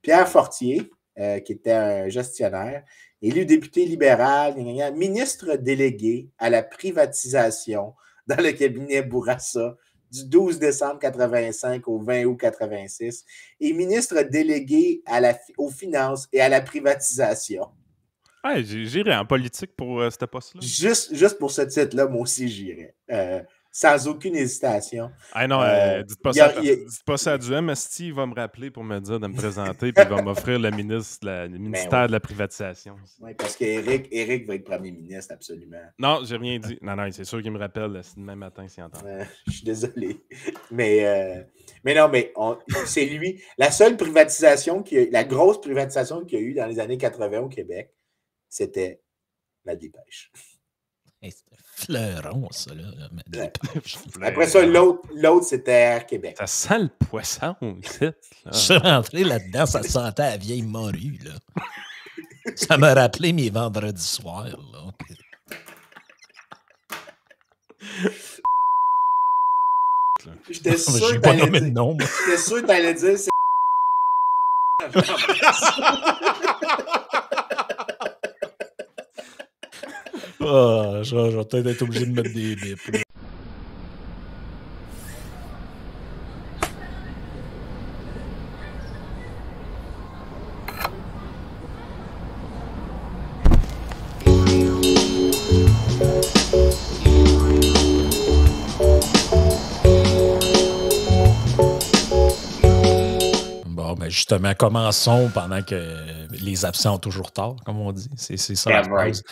Pierre Fortier, qui était un gestionnaire, élu député libéral, ministre délégué à la privatisation dans le cabinet Bourassa du 12 décembre 1985 au 20 août 1986 et ministre délégué aux finances et à la privatisation. Ouais, j'irais en politique pour ce poste-là. Juste pour ce titre-là, moi aussi, j'irais. Sans aucune hésitation. Ah non, dites pas ça à Duhem, Steve va me rappeler pour me dire de me présenter, puis il va m'offrir le ministère de la privatisation. Oui, parce qu'Éric va être premier ministre, absolument. Non, j'ai rien dit. Non, c'est sûr qu'il me rappelle demain matin s'il entend. Je suis désolé. Mais non, mais c'est lui. La seule privatisation, la grosse privatisation qu'il y a eu dans les années 80 au Québec, c'était la Dépêche. Hey, c'était fleuron, ça, là. Après ça, l'autre, c'était Air Québec. Ça sent le poisson, ici. Je suis rentré là-dedans, ça sentait la vieille morue, là. Ça m'a rappelé mes vendredis soirs, là. J'étais sûr que t'allais dire c'est... Je vais peut-être être obligé de mettre des bips. Justement, commençons pendant que les absents ont toujours tort, comme on dit. C'est ça la phrase.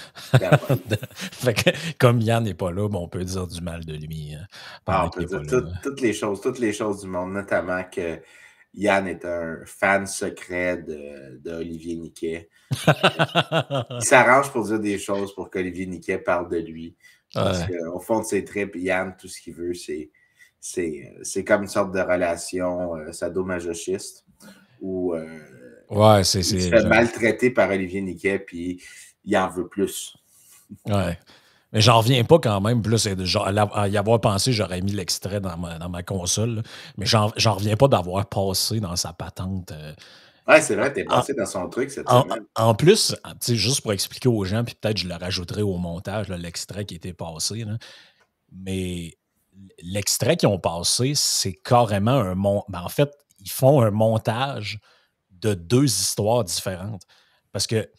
Fait que, comme Yann n'est pas là, on peut dire du mal de lui. On peut dire toutes les choses du monde, notamment que Yann est un fan secret d'Olivier Niquet. Il s'arrange pour dire des choses pour qu'Olivier Niquet parle de lui. Parce qu'au fond de ses tripes, Yann, tout ce qu'il veut, c'est comme une sorte de relation sadomasochiste. Où il se fait maltraiter par Olivier Niquet, puis il en veut plus. Ouais. Mais j'en reviens pas quand même. Plus, à y avoir pensé, j'aurais mis l'extrait dans ma console. Là. Mais j'en reviens pas d'avoir passé dans sa patente. Ouais, c'est vrai, t'es passé dans son truc cette semaine. En plus, juste pour expliquer aux gens, puis peut-être je le rajouterai au montage, là, l'extrait qui était passé. Là. Mais l'extrait qu'ils ont passé, c'est carrément en fait, ils font un montage de deux histoires différentes. Parce que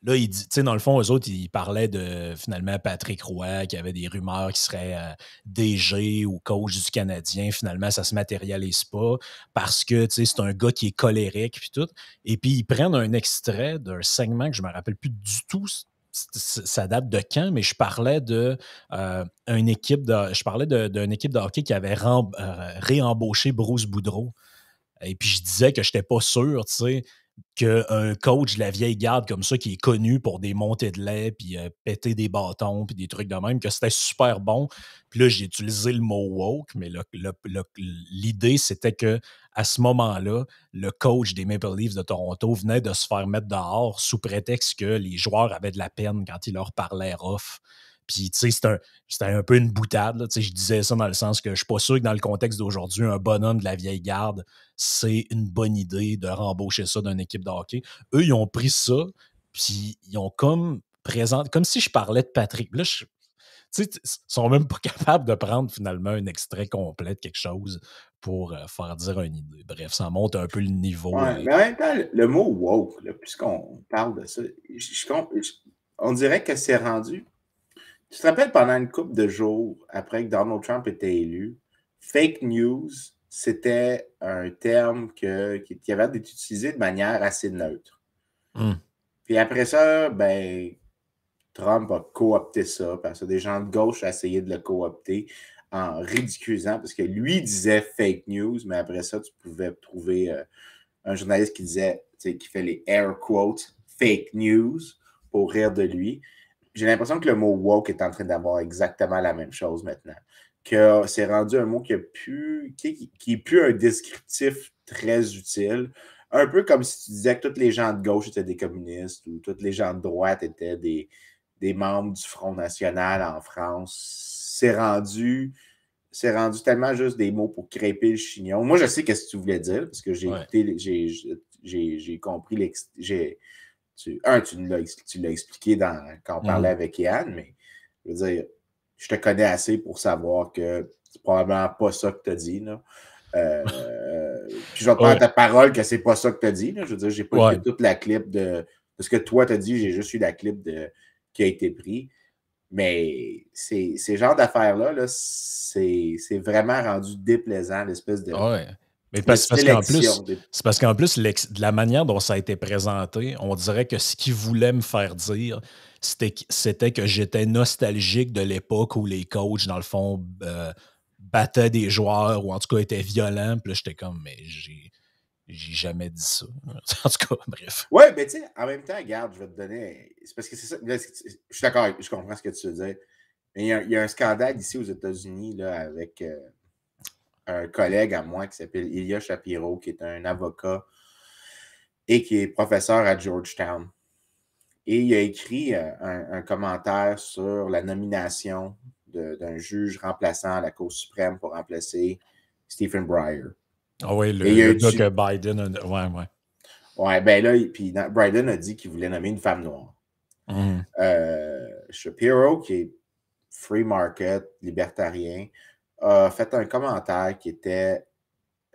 là, dans le fond, eux autres, ils parlaient de, finalement, Patrick Roy, qui avait des rumeurs qui serait DG ou coach du Canadien. Finalement, ça se matérialise pas parce que, c'est un gars qui est colérique puis tout. Et puis, ils prennent un extrait d'un segment que je me rappelle plus du tout. Ça date de quand, mais je parlais d'une équipe de hockey qui avait réembauché Bruce Boudreau. Et puis, je disais que je n'étais pas sûr, qu'un coach de la vieille garde comme ça, qui est connu pour des montées de lait, puis péter des bâtons, puis des trucs de même, que c'était super bon. Puis là, j'ai utilisé le mot woke, mais l'idée, c'était que à ce moment-là, le coach des Maple Leafs de Toronto venait de se faire mettre dehors sous prétexte que les joueurs avaient de la peine quand il leur parlait rough. Puis, c'était un peu une boutade. Là. Je disais ça dans le sens que je suis pas sûr que dans le contexte d'aujourd'hui, un bonhomme de la vieille garde, c'est une bonne idée de rembaucher ça d'une équipe de hockey. Eux, ils ont pris ça, puis ils ont comme si je parlais de Patrick. Là, ils sont même pas capables de prendre finalement un extrait complet de quelque chose pour faire dire une idée. Bref, ça monte un peu le niveau. Ouais, mais en même temps, le mot woke, là, puisqu'on parle de ça, on dirait que c'est rendu. Tu te rappelles, pendant une couple de jours après que Donald Trump était élu, fake news, c'était un terme qui avait d'être utilisé de manière assez neutre. Puis après ça, Trump a coopté ça, parce que des gens de gauche ont essayé de le coopter en ridiculisant, parce que lui disait fake news, mais après ça, tu pouvais trouver un journaliste qui fait les air quotes fake news pour rire de lui. J'ai l'impression que le mot woke est en train d'avoir exactement la même chose maintenant. Que c'est rendu un mot qui est plus un descriptif très utile. Un peu comme si tu disais que tous les gens de gauche étaient des communistes ou tous les gens de droite étaient des membres du Front National en France. C'est rendu tellement juste des mots pour crêper le chignon. Moi, je sais ce que tu voulais dire parce que j'ai j'ai compris tu l'as expliqué quand on parlait avec Yann, mais je veux dire, je te connais assez pour savoir que c'est probablement pas ça que tu as dit, là. Puis je vais te prendre ta parole que c'est pas ça que tu as dit, là. Je veux dire, j'ai pas écouté toute la clip de ce que toi t'as dit, j'ai juste eu la clip qui a été pris. Mais ces genres d'affaires-là, là, c'est vraiment rendu déplaisant, l'espèce de. Mais c'est parce qu'en plus, de la manière dont ça a été présenté, on dirait que ce qu'il voulait me faire dire, c'était que j'étais nostalgique de l'époque où les coachs, dans le fond, battaient des joueurs ou en tout cas étaient violents. Puis là, j'étais comme, mais j'ai jamais dit ça. En tout cas, bref. Ouais, mais tu sais, en même temps, regarde, je vais te donner. C'est parce que c'est ça. Là, je suis d'accord, je comprends ce que tu veux dire. Mais il y a un scandale ici aux États-Unis là, avec un collègue à moi qui s'appelle Ilya Shapiro, qui est un avocat et qui est professeur à Georgetown. Et il a écrit un commentaire sur la nomination d'un juge remplaçant à la Cour suprême pour remplacer Stephen Breyer. Ah oui, le gars que Biden... Ouais, ben là, puis Biden a dit qu'il voulait nommer une femme noire. Shapiro, qui est free market, libertarien, a fait un commentaire qui était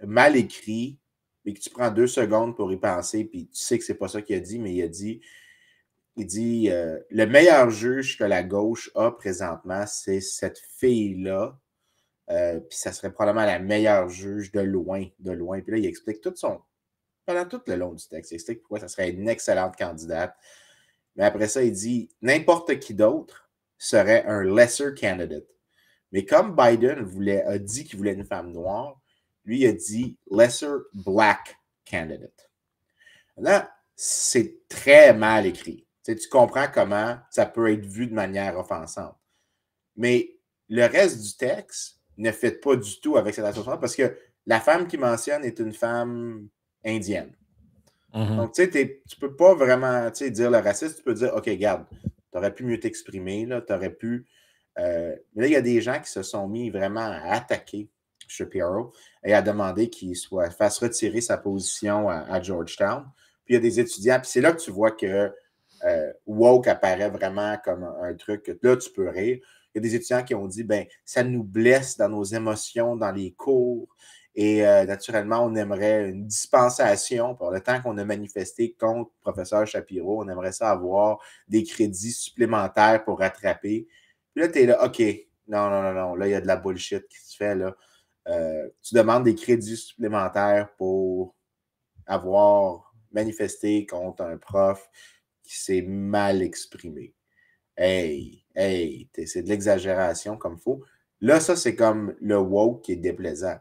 mal écrit, mais que tu prends 2 secondes pour y penser, puis tu sais que c'est pas ça qu'il a dit, mais il dit le meilleur juge que la gauche a présentement, c'est cette fille-là, puis ça serait probablement la meilleure juge de loin. Puis là, il explique pendant tout le long du texte, il explique pourquoi ça serait une excellente candidate. Mais après ça, il dit n'importe qui d'autre serait un lesser candidate. Mais comme Biden a dit qu'il voulait une femme noire, lui, il a dit lesser black candidate. Là, c'est très mal écrit. Tu comprends comment ça peut être vu de manière offensante. Mais le reste du texte ne fit pas du tout avec cette association parce que la femme qu'il mentionne est une femme indienne. Donc, tu sais, tu peux pas vraiment dire le raciste. Tu peux dire, OK, regarde, tu aurais pu mieux t'exprimer, tu aurais pu... mais là, il y a des gens qui se sont mis vraiment à attaquer Shapiro et à demander qu'il fasse retirer sa position à Georgetown. Puis il y a des étudiants, puis c'est là que tu vois que woke apparaît vraiment comme un truc que là, tu peux rire. Il y a des étudiants qui ont dit, ben, ça nous blesse dans nos émotions, dans les cours. Et naturellement, on aimerait une dispensation pour le temps qu'on a manifesté contre le professeur Shapiro. On aimerait ça avoir des crédits supplémentaires pour rattraper. Puis là, tu es là, OK, non. Là, il y a de la bullshit qui se fait. Là. Tu demandes des crédits supplémentaires pour avoir manifesté contre un prof qui s'est mal exprimé. Hey, c'est de l'exagération comme il faut. Là, ça, c'est comme le woke qui est déplaisant.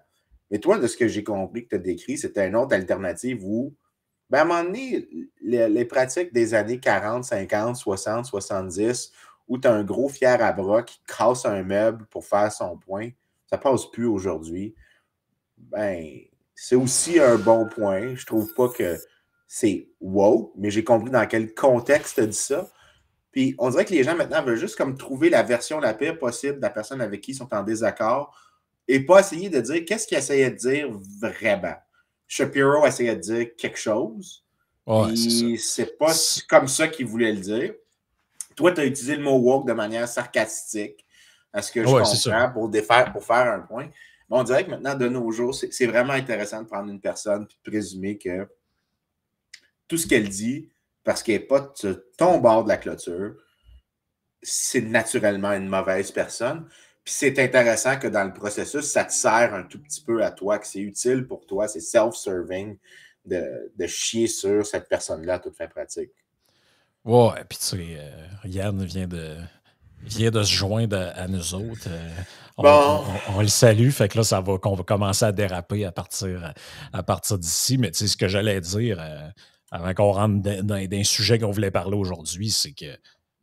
Mais toi, de ce que j'ai compris que tu as décrit, c'était une autre alternative où, ben, à un moment donné, les pratiques des années 40, 50, 60, 70, où tu as un gros fier à bras qui casse un meuble pour faire son point, ça passe plus aujourd'hui. Ben, c'est aussi un bon point. Je trouve pas que c'est woke, mais j'ai compris dans quel contexte tu as dit ça. Puis on dirait que les gens maintenant veulent juste comme trouver la version la pire possible de la personne avec qui ils sont en désaccord et pas essayer de dire qu'est-ce qu'il essayait de dire vraiment. Shapiro essayait de dire quelque chose, puis c'est pas comme ça qu'il voulait le dire. Toi, tu as utilisé le mot woke de manière sarcastique, à ce que je comprends, pour faire un point. Mais on dirait que maintenant, de nos jours, c'est vraiment intéressant de prendre une personne et de présumer que tout ce qu'elle dit, parce qu'elle n'est pas de ton bord de la clôture, c'est naturellement une mauvaise personne. Puis c'est intéressant que dans le processus, ça te sert un tout petit peu à toi, que c'est utile pour toi, c'est self-serving de chier sur cette personne-là à toute fin pratique. Ouais, puis tu sais, Yann vient de se joindre à nous autres. On le salue, fait que là, qu'on va commencer à déraper à partir d'ici. Mais tu sais, ce que j'allais dire, avant qu'on rentre dans un sujet qu'on voulait parler aujourd'hui, c'est que, tu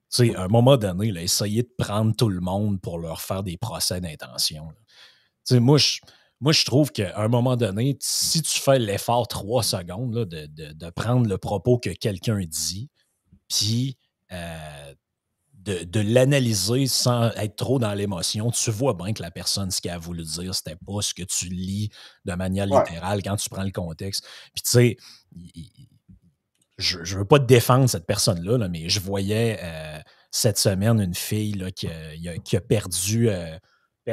sais, à un moment donné, là, essayer de prendre tout le monde pour leur faire des procès d'intention. Tu sais, moi, je trouve qu'à un moment donné, si tu fais l'effort 3 secondes là, de prendre le propos que quelqu'un dit, puis de l'analyser sans être trop dans l'émotion, tu vois bien que la personne, ce qu'elle a voulu dire, c'était pas ce que tu lis de manière littérale quand tu prends le contexte. Puis tu sais, je veux pas défendre cette personne-là, là, mais je voyais cette semaine une fille là, qui a perdu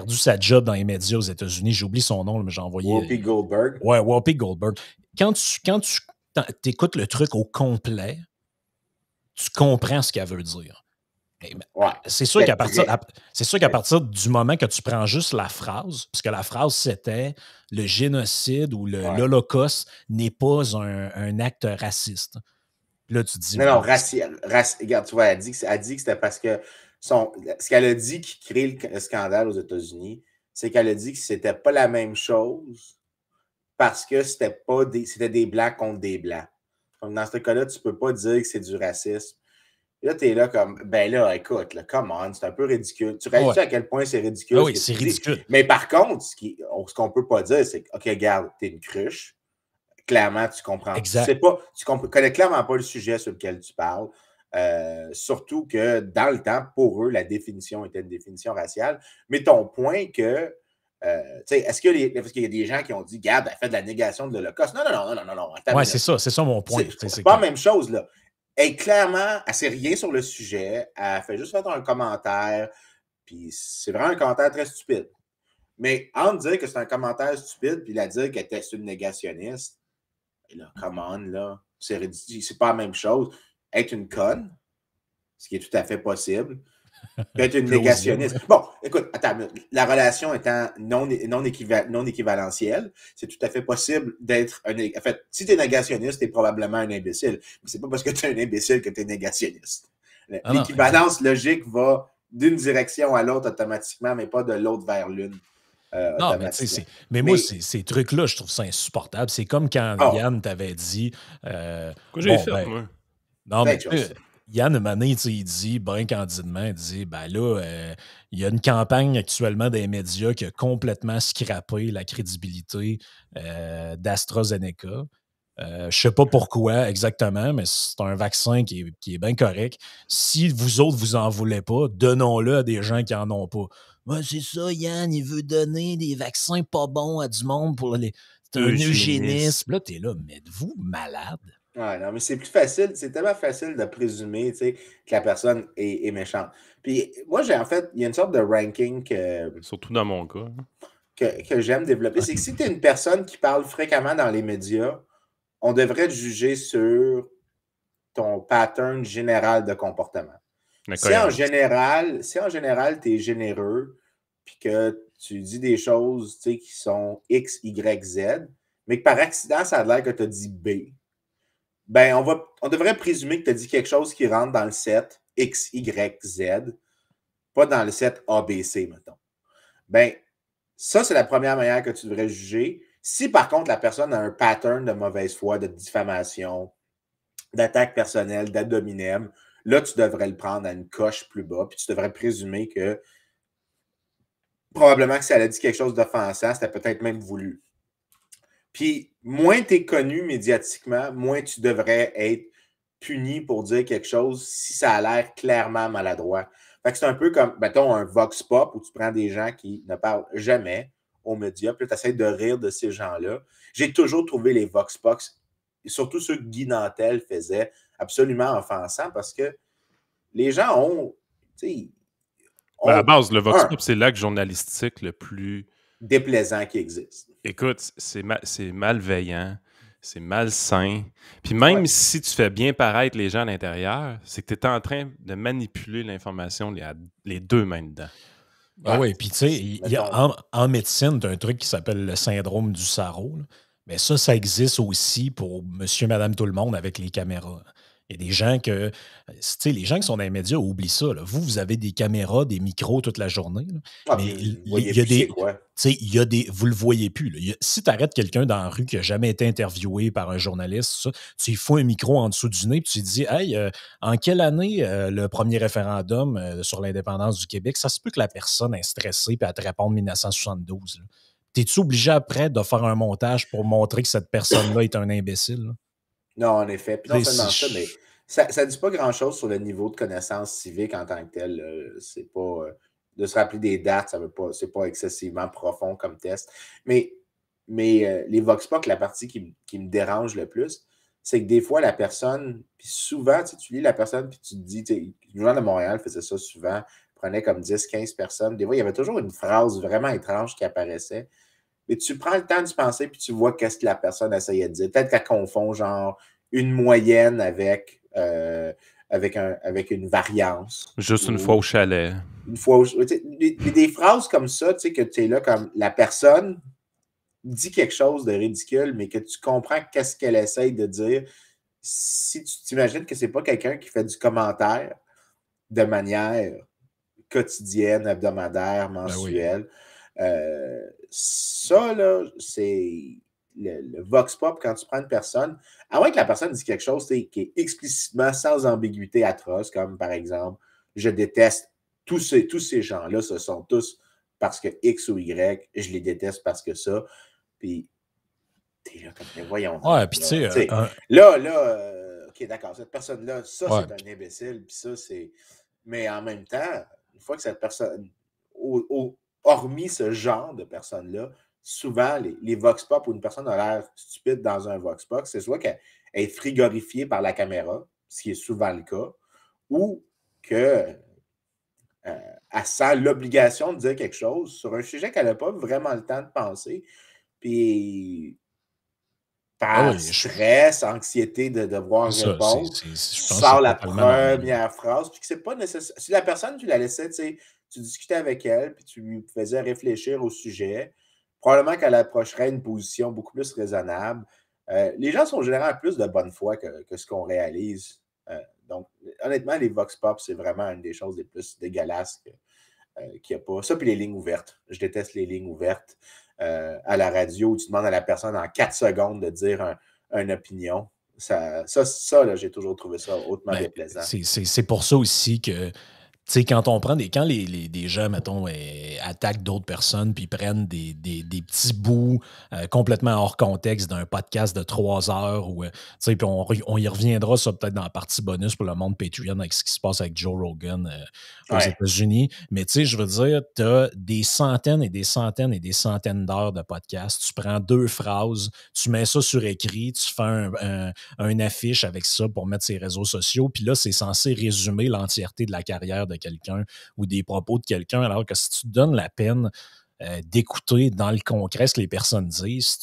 sa job dans les médias aux États-Unis. J'oublie son nom, là, mais j'ai envoyé... Whoopi Goldberg. Ouais, Whoopi Goldberg. Quand tu écoutes le truc au complet, tu comprends ce qu'elle veut dire. Ouais. C'est sûr qu'à partir du moment que tu prends juste la phrase, puisque la phrase c'était le génocide ou l'Holocauste n'est pas un acte raciste. Là, tu te dis. Non, regarde, tu vois, elle dit que c'était parce que ce qu'elle a dit qui crée le scandale aux États-Unis, c'est qu'elle a dit que c'était pas la même chose parce que c'était des Blancs contre des Blancs. Donc, dans ce cas-là, tu peux pas dire que c'est du racisme. Et là, tu es là comme, ben là, écoute, là, come on, c'est un peu ridicule. Tu réalises à quel point c'est ridicule? Oui, c'est ridicule. Mais par contre, ce qu'on peut pas dire, c'est que, OK, regarde, t'es une cruche. Clairement, tu comprends. Exact. Tu connais clairement pas le sujet sur lequel tu parles. Surtout que dans le temps, pour eux, la définition était une définition raciale. Mais ton point que, est-ce que parce qu'il y a des gens qui ont dit, Gab, elle fait de la négation de l'Holocauste. Non. Oui, c'est ça mon point. C'est pas la même chose, là. Elle sait rien sur le sujet. Elle fait juste faire un commentaire. Puis c'est vraiment un commentaire très stupide. Mais entre dire que c'est un commentaire stupide puis la dire qu'elle était une négationniste, là, come on, là, c'est pas la même chose. Être une conne, ce qui est tout à fait possible, puis être une négationniste. Bon, écoute, attends, la relation étant non équivalentielle, c'est tout à fait possible d'être en fait, si tu es négationniste, tu es probablement un imbécile. Mais c'est pas parce que tu es un imbécile que tu es négationniste. L'équivalence logique va d'une direction à l'autre automatiquement, mais pas de l'autre vers l'une. Non, mais moi, ces trucs-là, je trouve ça insupportable. C'est comme quand Yann t'avait dit... Quoi j'ai fait, moi? Non, mais Yann, un il dit, bien candidement, il dit, ben là, il y a une campagne actuellement des médias qui a complètement scrappé la crédibilité d'AstraZeneca. Je ne sais pas pourquoi exactement, mais c'est un vaccin qui est bien correct. Si vous autres, vous en voulez pas, donnons-le à des gens qui en ont pas. Ouais, c'est ça, Yann, il veut donner des vaccins pas bons à du monde pour les... C'est un eugénisme. Là, t'es là, mais êtes-vous malade? Ouais, non, mais c'est plus facile, c'est tellement facile de présumer, tu sais, que la personne est méchante. Puis moi, en fait, il y a une sorte de ranking surtout dans mon cas. Que j'aime développer. C'est que si tu es une personne qui parle fréquemment dans les médias, on devrait te juger sur ton pattern général de comportement. Si en général, tu es généreux, puis que tu dis des choses qui sont X, Y, Z, mais que par accident, ça a l'air que tu as dit B, ben on devrait présumer que tu as dit quelque chose qui rentre dans le set X, Y, Z, pas dans le set A, B, C, mettons. Ben, ça, c'est la première manière que tu devrais juger. Si, par contre, la personne a un pattern de mauvaise foi, de diffamation, d'attaque personnelle, d'ad hominem, là, tu devrais le prendre à une coche plus bas, puis tu devrais présumer que probablement que si elle a dit quelque chose d'offensant, c'était peut-être même voulu. Puis, moins tu es connu médiatiquement, moins tu devrais être puni pour dire quelque chose si ça a l'air clairement maladroit. Fait que c'est un peu comme, mettons, un vox pop où tu prends des gens qui ne parlent jamais aux médias, puis tu essaies de rire de ces gens-là. J'ai toujours trouvé les vox pop, et surtout ceux que Guy Nantel faisait, absolument offensants parce que les gens ont, tu sais... À la base, le vox pop, c'est l'acte journalistique le plus... déplaisant qui existe. Écoute, c'est malveillant, c'est malsain. Puis même si tu fais bien paraître les gens à l'intérieur, c'est que tu es en train de manipuler l'information les deux mains dedans. Ah oui, puis tu sais, en médecine, tu as un truc qui s'appelle le syndrome du sarreau. Là. Mais ça existe aussi pour monsieur, madame, tout le monde avec les caméras. Il y a des gens que, tu sais, les gens qui sont dans les médias oublient ça. Là. Vous avez des caméras, des micros toute la journée. Là. Mais il y a des, tu sais, vous le voyez plus. Là. Si tu arrêtes quelqu'un dans la rue qui n'a jamais été interviewé par un journaliste, tu lui fous un micro en dessous du nez, puis tu lui dis, hey, en quelle année le premier référendum sur l'indépendance du Québec, ça se peut que la personne est stressée puis elle te répond 1972. T'es-tu obligé après de faire un montage pour montrer que cette personne-là est un imbécile? Là? Non, en effet. Puis non seulement ça, mais ça ne dit pas grand-chose sur le niveau de connaissance civique en tant que tel. C'est pas... de se rappeler des dates, c'est pas excessivement profond comme test. Mais les Vox Pop, la partie qui me dérange le plus, c'est que des fois, la personne, puis souvent, tu lis la personne, puis tu te dis, le Journal de Montréal faisait ça souvent, prenait comme 10, 15 personnes. Des fois, il y avait toujours une phrase vraiment étrange qui apparaissait. Mais tu prends le temps de penser, puis tu vois qu'est-ce que la personne essayait de dire. Peut-être qu'elle confond, genre, une moyenne avec une variance. Juste une fois au chalet. Une fois des phrases comme ça, tu sais, que tu es là comme la personne dit quelque chose de ridicule, mais que tu comprends qu'est-ce qu'elle essaye de dire. Si tu t'imagines que c'est pas quelqu'un qui fait du commentaire de manière quotidienne, hebdomadaire, mensuelle, ça, là, c'est le Vox Pop, quand tu prends une personne, à moins que la personne dise quelque chose qui est explicitement sans ambiguïté atroce, comme par exemple, je déteste tous ces gens-là, ce sont tous parce que X ou Y, je les déteste parce que ça. Puis, t'es là comme, mais voyons. Ouais, puis tu sais. OK, d'accord, cette personne-là, ça, c'est un imbécile, puis ça, c'est. Mais en même temps, une fois que cette personne, hormis ce genre de personne-là, souvent, les Vox Pop où une personne a l'air stupide dans un Vox Pop, c'est soit qu'elle est frigorifiée par la caméra, ce qui est souvent le cas, ou qu'elle sent l'obligation de dire quelque chose sur un sujet qu'elle n'a pas vraiment le temps de penser. Puis, par stress, anxiété de devoir répondre, tu sors la première phrase, puis que c'est pas nécessaire. Si la personne, tu la laissais, tu discutais avec elle, puis tu lui faisais réfléchir au sujet, probablement qu'elle approcherait une position beaucoup plus raisonnable. Les gens sont généralement plus de bonne foi que ce qu'on réalise. Donc, honnêtement, les Vox Pop, c'est vraiment une des choses les plus dégueulasses qu'il n'y a pas. Ça, puis les lignes ouvertes. Je déteste les lignes ouvertes. À la radio où tu demandes à la personne en 4 secondes de dire une opinion. Ça là, j'ai toujours trouvé ça hautement déplaisant. C'est pour ça aussi que tu sais, quand les gens, mettons, attaquent d'autres personnes puis prennent des petits bouts complètement hors contexte d'un podcast de 3 heures, ou, puis on y reviendra ça peut-être dans la partie bonus pour le monde Patreon avec ce qui se passe avec Joe Rogan aux États-Unis. Mais tu sais, je veux dire, tu as des centaines et des centaines et des centaines d'heures de podcasts. Tu prends 2 phrases, tu mets ça sur écrit, tu fais un affiche avec ça pour mettre ses réseaux sociaux, puis là, c'est censé résumer l'entièreté de la carrière de quelqu'un ou des propos de quelqu'un, alors que si tu te donnes la peine d'écouter dans le concret ce que les personnes disent,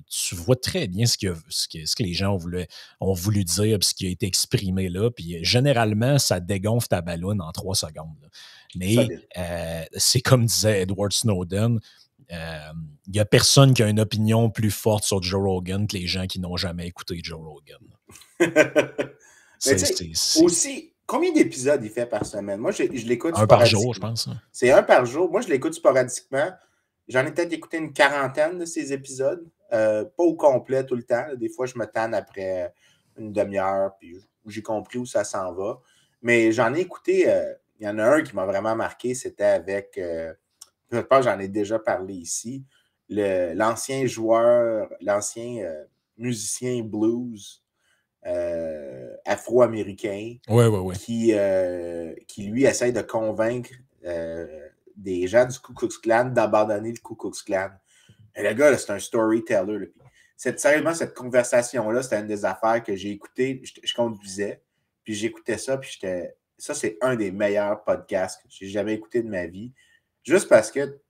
tu vois très bien ce que les gens ont voulu dire, puis ce qui a été exprimé là, puis généralement, ça dégonfle ta balloune en 3 secondes. Là. Mais c'est comme disait Edward Snowden, il n'y a personne qui a une opinion plus forte sur Joe Rogan que les gens qui n'ont jamais écouté Joe Rogan. Aussi, combien d'épisodes il fait par semaine? Moi, je l'écoute sporadiquement. Un par jour, je pense. C'est un par jour. Moi, je l'écoute sporadiquement. J'en ai peut-être écouté une 40aine de ces épisodes. Pas au complet tout le temps. Des fois, je me tanne après une demi-heure, puis j'ai compris où ça s'en va. Mais j'en ai écouté... il y en a un qui m'a vraiment marqué, c'était avec... je pense que j'en ai déjà parlé ici. L'ancien musicien blues afro-américain qui lui essaie de convaincre des gens du Ku Klux Klan d'abandonner le Ku Klux Klan. Et le gars, là, c'est un storyteller. Là. Sérieusement, cette conversation-là, c'était une des affaires que j'ai écoutées. Je conduisais, puis j'écoutais ça, puis ça, c'est un des meilleurs podcasts que j'ai jamais écouté de ma vie. Juste parce que,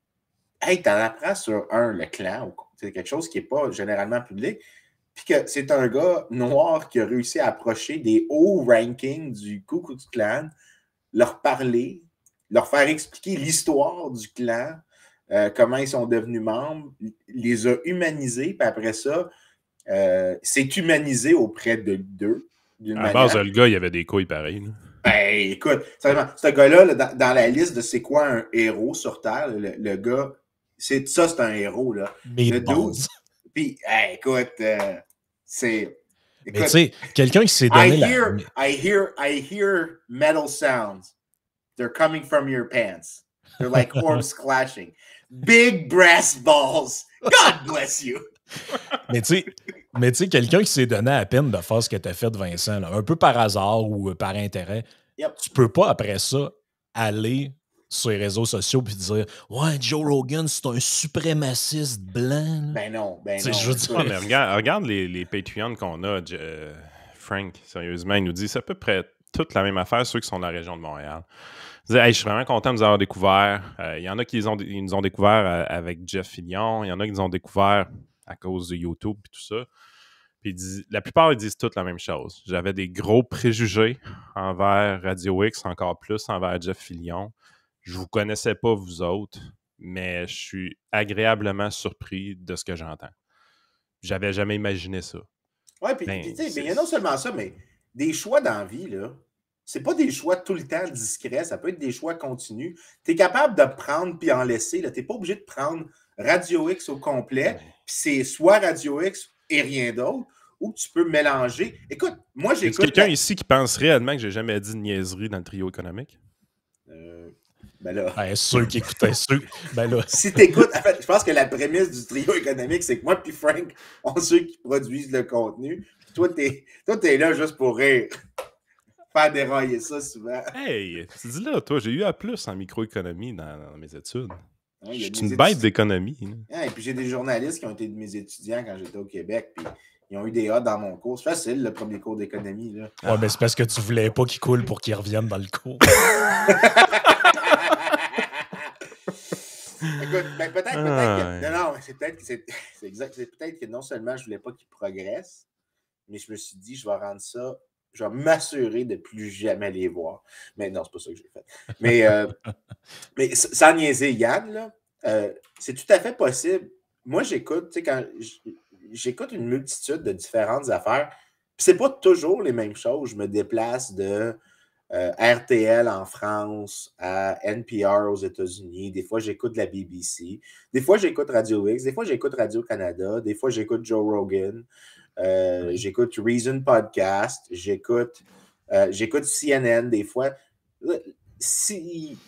hey, t'en apprends sur le clan, c'est quelque chose qui n'est pas généralement public, puis que c'est un gars noir qui a réussi à approcher des hauts rankings du Ku Klux Klan, leur parler, leur faire expliquer l'histoire du clan, comment ils sont devenus membres, les a humanisés, puis après ça, s'est humanisé auprès d'eux. À la base, le gars, il avait des couilles pareilles. Là. Ben, écoute, ce gars-là, là, dans la liste de c'est quoi un héros sur Terre, le gars, c'est un héros, là. Le dude. Puis, écoute, c'est... Écoute, mais tu sais, quelqu'un qui s'est donné I hear metal sounds. They're coming from your pants. They're like horns clashing. Big brass balls. God bless you. Mais tu sais, quelqu'un qui s'est donné à la peine de faire ce que tu as fait, Vincent, là, un peu par hasard ou par intérêt, tu peux pas, après ça, aller sur les réseaux sociaux puis dire « Ouais, Joe Rogan, c'est un suprémaciste blanc. » Ben non. Je veux dire... mais regarde les Patreons qu'on a. Frank, sérieusement, il nous dit c'est à peu près toute la même affaire, ceux qui sont dans la région de Montréal. Il dit, hey, je suis vraiment content de vous avoir découvert. Il y en a qui ils nous ont découvert avec Jeff Fillion. Il y en a qui nous ont découvert à cause de YouTube et tout ça. Puis la plupart, ils disent toutes la même chose. J'avais des gros préjugés envers Radio X, encore plus envers Jeff Fillion. Je vous connaissais pas, vous autres, mais je suis agréablement surpris de ce que j'entends. J'avais jamais imaginé ça. Ouais, puis il y a non seulement ça, mais des choix dans la vie, là. C'est pas des choix tout le temps discrets, ça peut être des choix continus. Tu es capable de prendre puis en laisser. Tu n'es pas obligé de prendre Radio X au complet, puis c'est soit Radio X et rien d'autre, ou tu peux mélanger. Écoute, moi j'écoute... Est-ce quelqu'un ici qui pense réellement que j'ai jamais dit de niaiserie dans le trio économique? Ben là... ceux qui écoutaient ben là... Si t'écoutes... En fait, je pense que la prémisse du trio économique, c'est que moi puis Frank, on ceux qui produisent le contenu. Puis toi, t'es là juste pour rire. Faire dérailler ça souvent. Hey, tu dis là, toi, j'ai eu A+ en microéconomie dans mes études. Ouais, je suis une bête d'économie. Et puis j'ai des journalistes qui ont été de mes étudiants quand j'étais au Québec, puis ils ont eu des A dans mon cours. C'est facile, le premier cours d'économie. Là. Ouais, mais c'est parce que tu voulais pas qu'ils coulent pour qu'ils reviennent dans le cours. Écoute, ben peut-être que... Non, c'est peut-être que c'est exact. C'est peut-être que non seulement je voulais pas qu'ils progressent, mais je me suis dit, je vais rendre ça... Je vais m'assurer de plus jamais les voir. Mais non, c'est pas ça que j'ai fait. Mais sans niaiser Yann, là, c'est tout à fait possible. Moi, j'écoute, tu sais, quand j'écoute une multitude de différentes affaires, puis c'est pas toujours les mêmes choses. Je me déplace de RTL en France à NPR aux États-Unis. Des fois, j'écoute la BBC. Des fois, j'écoute Radio X. Des fois, j'écoute Radio-Canada. Des fois, j'écoute Joe Rogan. J'écoute Reason Podcast, j'écoute CNN des fois. Si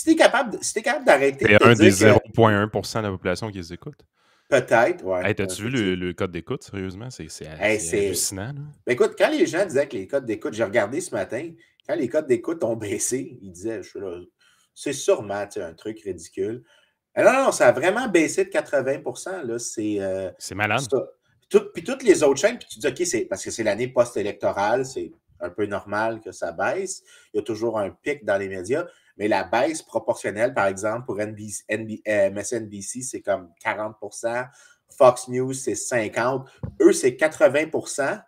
t'es capable d'arrêter de te un des dire 0,1% de la population qui les écoute. Peut-être, ouais. Hey, t'as-tu vu le code d'écoute, sérieusement? C'est hallucinant. Là. Ben écoute, quand les gens disaient que les codes d'écoute, j'ai regardé ce matin, quand les codes d'écoute ont baissé, ils disaient, c'est sûrement un truc ridicule. Non, ça a vraiment baissé de 80%. Là, c'est malade. Puis toutes les autres chaînes, puis tu dis, OK, c'est parce que c'est l'année post-électorale, c'est un peu normal que ça baisse. Il y a toujours un pic dans les médias, mais la baisse proportionnelle, par exemple, pour MSNBC, c'est comme 40%. Fox News, c'est 50%. Eux, c'est 80%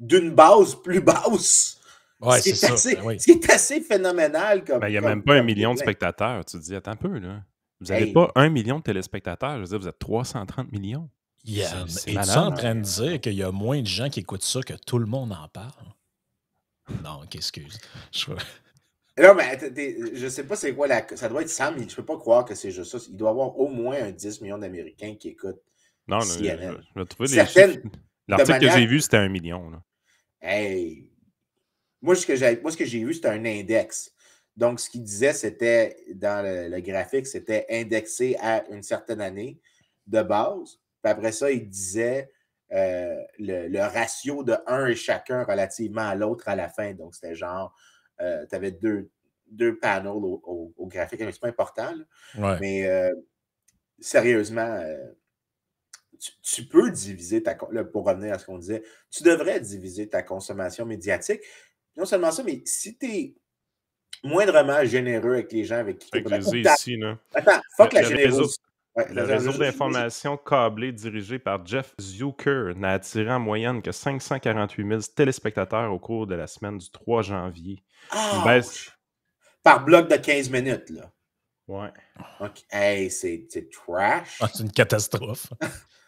d'une base plus basse. Ouais, ce qui est assez phénoménal. Il n'y a même pas 1 million de spectateurs. Tu te dis, attends un peu, là. Vous n'avez pas 1 million de téléspectateurs. Je veux dire, vous êtes 330 millions. Es-tu en train de dire qu'il y a moins de gens qui écoutent ça que tout le monde en parle? Non, excuse. Non, mais je sais pas c'est quoi ça doit être 100 000. Je peux pas croire que c'est juste ça. Il doit y avoir au moins un 10 millions d'Américains qui écoutent CNN. Je vais trouver les chiffres. L'article que j'ai vu, c'était 1 million. Là. Hey! Moi, ce que j'ai vu, c'était un index. Donc, ce qu'il disait, c'était, dans le graphique, c'était indexé à une certaine année de base. Puis après ça, il disait le ratio de un et chacun relativement à l'autre à la fin. Donc, c'était genre, tu avais deux panels au graphique. C'est pas important, là. Ouais. Mais sérieusement, tu peux diviser pour revenir à ce qu'on disait, tu devrais diviser ta consommation médiatique. Non seulement ça, mais si tu es moindrement généreux avec les gens avec qui tu ici, là. Attends, fuck la générosité. Le réseau d'information câblé dirigé par Jeff Zucker n'a attiré en moyenne que 548 000 téléspectateurs au cours de la semaine du 3 janvier. Par bloc de 15 minutes, là. Ouais. Okay. Hey, c'est trash. C'est une catastrophe.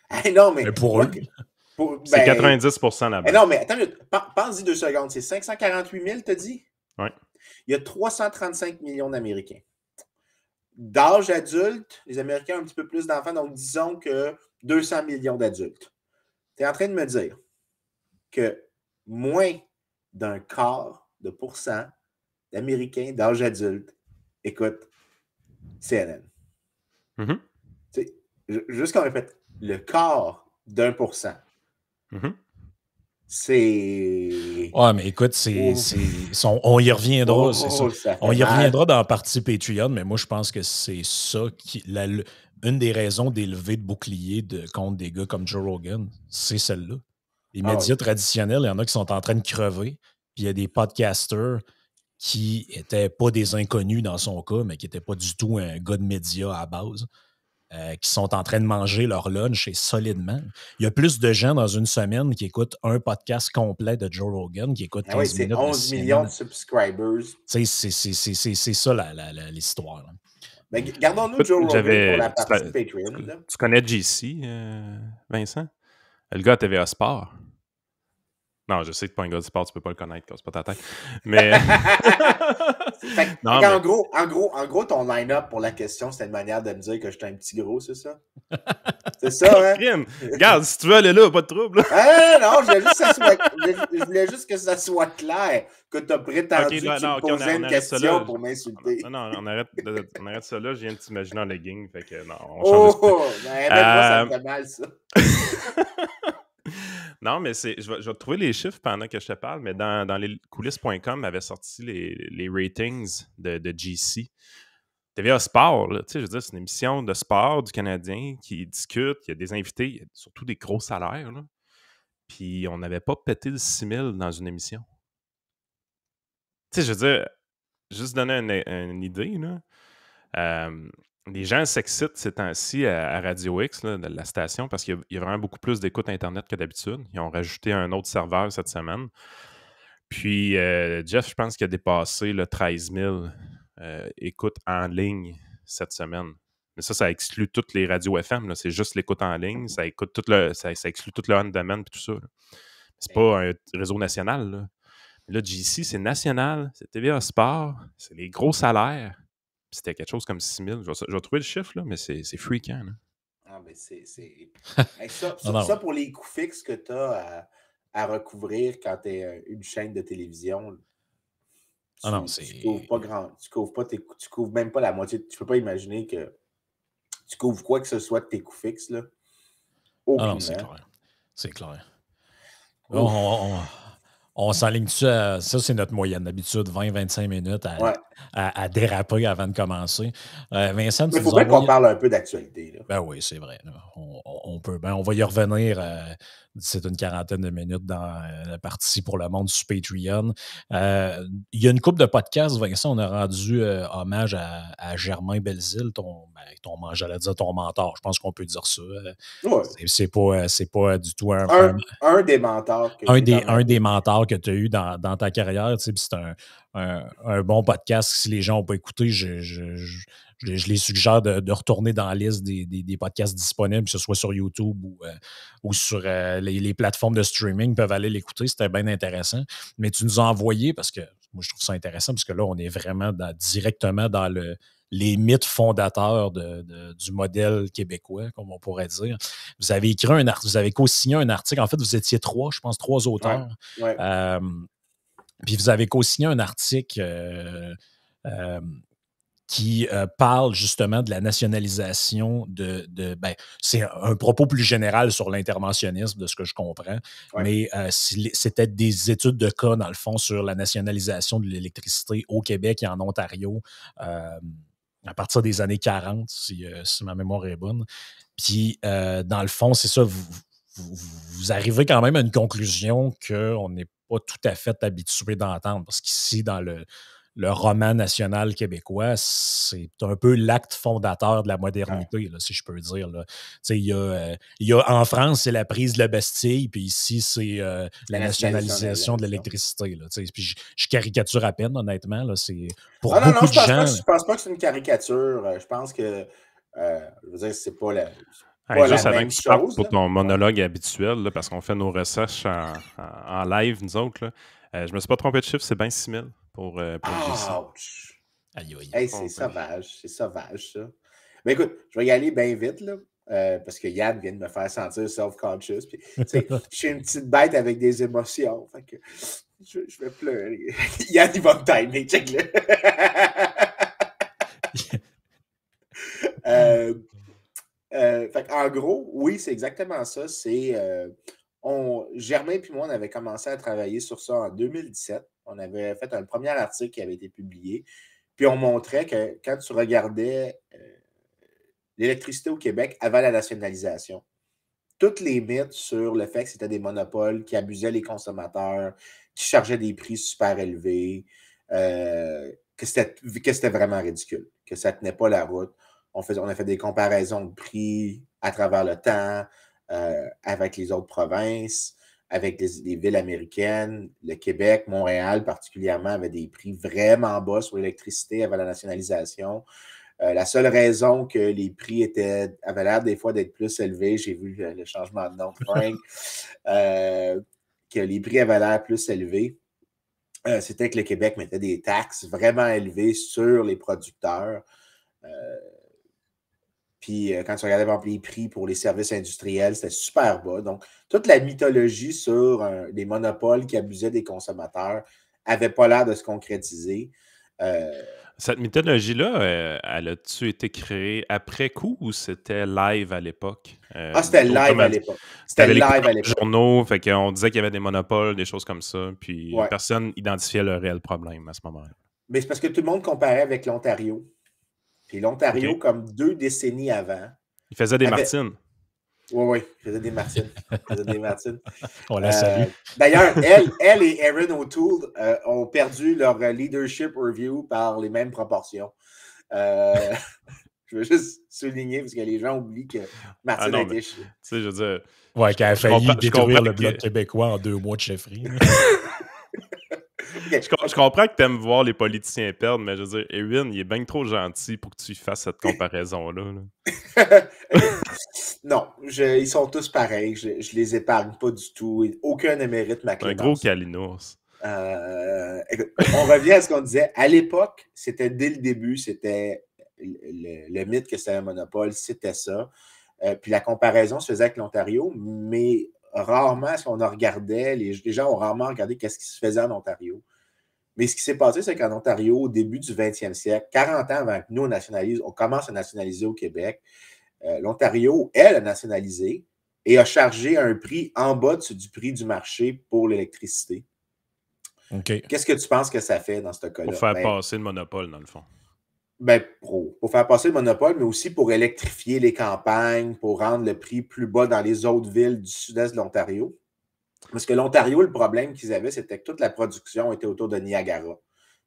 Hey, non, mais pour eux. C'est 90% là-bas. Non, mais attends, pense-y 2 secondes. C'est 548 000, t'as dit? Oui. Il y a 335 millions d'Américains. D'âge adulte, les Américains ont un petit peu plus d'enfants, donc disons que 200 millions d'adultes. Tu es en train de me dire que moins d'un quart de pourcent d'Américains d'âge adulte écoutent CNN. Mm-hmm. Juste qu'on répète, le quart d'1%. Mm-hmm. C'est... Ouais, mais écoute, on y reviendra, c'est ça. On y reviendra dans la partie Patreon, mais moi, je pense que c'est ça une des raisons des levées de boucliers contre des gars comme Joe Rogan, c'est celle-là. Les médias traditionnels, il y en a qui sont en train de crever, puis il y a des podcasters qui n'étaient pas des inconnus dans son cas, mais qui n'étaient pas du tout un gars de médias à base. Qui sont en train de manger leur lunch et solidement. Il y a plus de gens dans une semaine qui écoutent un podcast complet de Joe Rogan, qui écoutent 15 minutes de 11 millions de subscribers. C'est ça l'histoire. Là. Mais gardons-nous Joe Rogan pour la partie Patreon. Tu connais JC, Vincent? Le gars à TVA Sport. Non, je sais que pas un gars de sport, tu peux pas le connaître, casse pas ta tête. Mais. En gros, ton line-up pour la question, c'était une manière de me dire que j'étais un petit gros, c'est ça? C'est ça, hein? Regarde, si tu veux aller là, pas de trouble. Non, je voulais juste que ça soit clair, que tu as prétendu que tu me posais une question pour m'insulter. Non, on arrête ça là, je viens de t'imaginer en legging, fait que non, on change ça me fait mal, ça. Non, mais je vais trouver les chiffres pendant que je te parle, mais dans les coulisses.com avait sorti les ratings de GC. TVA Sport, là, je veux dire, c'est une émission de sport du Canadien qui discute, il y a des invités, il y a surtout des gros salaires, là. Puis on n'avait pas pété le 6 000 dans une émission. Tu sais, je veux dire, juste donner une idée, là. Les gens s'excitent ces temps-ci à Radio X, là, de la station, parce qu'il y a vraiment beaucoup plus d'écoute Internet que d'habitude. Ils ont rajouté un autre serveur cette semaine. Puis, Jeff, je pense qu'il a dépassé le 13 000 écoutes en ligne cette semaine. Mais ça exclut toutes les radios FM. Là. C'est juste l'écoute en ligne. Ça exclut tout le on-demand et tout ça. Là. C'est pas un réseau national. Là. Mais là, GC, c'est national. C'est TVA Sport. C'est les gros salaires. C'était quelque chose comme 6 000. Je vais trouver le chiffre, là, mais c'est freakant. Là. Ah, mais c'est... ça, pour les coûts fixes que tu as à recouvrir quand tu es une chaîne de télévision, tu couvres pas grand... Tu couvres même pas la moitié. Tu peux pas imaginer que tu couvres quoi que ce soit de tes coûts fixes. Là. Non, c'est clair. C'est clair. On s'enligne dessus ça, c'est notre moyenne d'habitude, 20-25 minutes à déraper avant de commencer. Vincent, il faut bien qu'on parle un peu d'actualité. Là. Ben oui, c'est vrai. On peut. Ben, on va y revenir. C'est une quarantaine de minutes dans la partie pour le monde sur Patreon. Il y a une couple de podcasts, Vincent, on a rendu hommage à Germain Belzile, j'allais dire ton mentor. Je pense qu'on peut dire ça. Ouais. C'est pas du tout un des mentors. Un des mentors que tu as eu dans ta carrière. C'est un bon podcast. Si les gens n'ont pas écouté, je les suggère de retourner dans la liste des podcasts disponibles, que ce soit sur YouTube ou sur les plateformes de streaming, ils peuvent aller l'écouter. C'était bien intéressant. Mais tu nous as envoyé, parce que moi, je trouve ça intéressant, parce que là, on est vraiment directement dans les mythes fondateurs du modèle québécois, comme on pourrait dire. Vous avez écrit vous avez co-signé un article. En fait, vous étiez 3 auteurs. Ouais. Puis vous avez co-signé un article qui parle justement de la nationalisation c'est un propos plus général sur l'interventionnisme, de ce que je comprends, mais c'était des études de cas, dans le fond, sur la nationalisation de l'électricité au Québec et en Ontario à partir des années 40, si ma mémoire est bonne. Puis, dans le fond, c'est ça, vous arrivez quand même à une conclusion qu'on n'est pas tout à fait habitué d'entendre, parce qu'ici, dans le roman national québécois, c'est un peu l'acte fondateur de la modernité, là, si je peux dire. Il y a en France, c'est la prise de la Bastille, puis ici, c'est la nationalisation de l'électricité. Puis je caricature à peine, honnêtement. Là, c'est pour beaucoup de gens. Je pense pas que c'est une caricature. Je pense que je veux dire, c'est pas la... juste avant que tu partes pour ton monologue habituel, là, parce qu'on fait nos recherches en live, nous autres, là, je me suis pas trompé de chiffre, c'est bien 6 000 pour Ouch! Aïe. Hey, c'est sauvage, ça. Mais écoute, je vais y aller bien vite, là, parce que Yann vient de me faire sentir self-conscious. Puis, je suis une petite bête avec des émotions. Fait que je vais pleurer. Yann, il va me timer, check-le. En gros, oui, c'est exactement ça. Germain et moi, on avait commencé à travailler sur ça en 2017. On avait fait un premier article qui avait été publié. Puis on montrait que quand tu regardais l'électricité au Québec avant la nationalisation, toutes les mythes sur le fait que c'était des monopoles qui abusaient les consommateurs, qui chargeaient des prix super élevés, que c'était vraiment ridicule, que ça ne tenait pas la route. On a fait des comparaisons de prix à travers le temps, avec les autres provinces, avec les villes américaines. Le Québec, Montréal particulièrement, avait des prix vraiment bas sur l'électricité avant la nationalisation. La seule raison que les prix avaient l'air des fois d'être plus élevés, j'ai vu le changement de nom de Frank, que les prix avaient l'air plus élevés, c'était que le Québec mettait des taxes vraiment élevées sur les producteurs. Puis quand tu regardais par exemple, les prix pour les services industriels, c'était super bas. Donc, toute la mythologie sur les monopoles qui abusaient des consommateurs n'avait pas l'air de se concrétiser. Cette mythologie-là, elle a-tu été créée après coup ou c'était live à l'époque? C'était live à l'époque. C'était live à l'époque. Journaux, fait qu'on disait qu'il y avait des monopoles, des choses comme ça, puis personne identifiait le réel problème à ce moment-là. Mais c'est parce que tout le monde comparait avec l'Ontario. Puis l'Ontario, comme 2 décennies avant... Il faisait des Martines. Oui, il faisait des Martines. On la salue. D'ailleurs, elle et Erin O'Toole ont perdu leur leadership review par les mêmes proportions. Je veux juste souligner, parce que les gens oublient que Martine a été... Tu sais, je veux dire... Ouais, qu'elle a failli détruire le Bloc québécois en 2 mois de chefferie. Okay. Je comprends que tu aimes voir les politiciens perdre, mais je veux dire, Erin, il est bien trop gentil pour que tu fasses cette comparaison-là. Non, ils sont tous pareils. Je les épargne pas du tout. Aucun ne mérite ma clémence. Un gros calinours. Écoute, on revient à ce qu'on disait. À l'époque, c'était dès le début, c'était le mythe que c'était un monopole, c'était ça. Puis la comparaison se faisait avec l'Ontario, mais rarement est-ce qu'on a regardé, les gens ont rarement regardé qu'est-ce qui se faisait en Ontario. Mais ce qui s'est passé, c'est qu'en Ontario, au début du 20e siècle, 40 ans avant que nous, on commence à nationaliser au Québec, l'Ontario, elle, a nationalisé et a chargé un prix en bas du prix du marché pour l'électricité. Okay. Qu'est-ce que tu penses que ça fait dans ce cas-là? Pour faire passer le monopole, dans le fond. Pour faire passer le monopole, mais aussi pour électrifier les campagnes, pour rendre le prix plus bas dans les autres villes du sud-est de l'Ontario. Parce que l'Ontario, le problème qu'ils avaient, c'était que toute la production était autour de Niagara.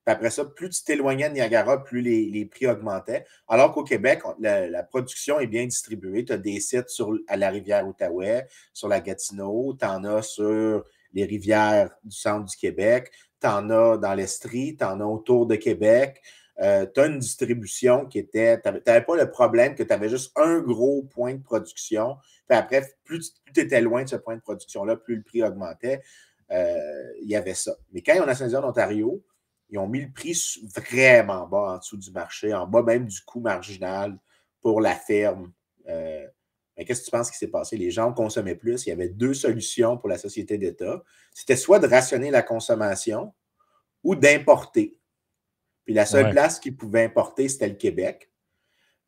Puis après ça, plus tu t'éloignais de Niagara, plus les prix augmentaient. Alors qu'au Québec, la production est bien distribuée. Tu as des sites à la rivière Outaouais, sur la Gatineau, tu en as sur les rivières du centre du Québec, tu en as dans l'Estrie, tu en as autour de Québec. Tu as une distribution qui était... Tu n'avais pas le problème que tu avais juste un gros point de production. Puis après, plus tu étais loin de ce point de production-là, plus le prix augmentait. Il y avait ça. Mais quand ils ont nationalisé en Ontario, ils ont mis le prix vraiment bas en dessous du marché, en bas même du coût marginal pour la ferme. Mais qu'est-ce que tu penses qui s'est passé? Les gens consommaient plus. Il y avait 2 solutions pour la société d'État. C'était soit de rationner la consommation ou d'importer. Puis la seule place qu'ils pouvaient importer, c'était le Québec.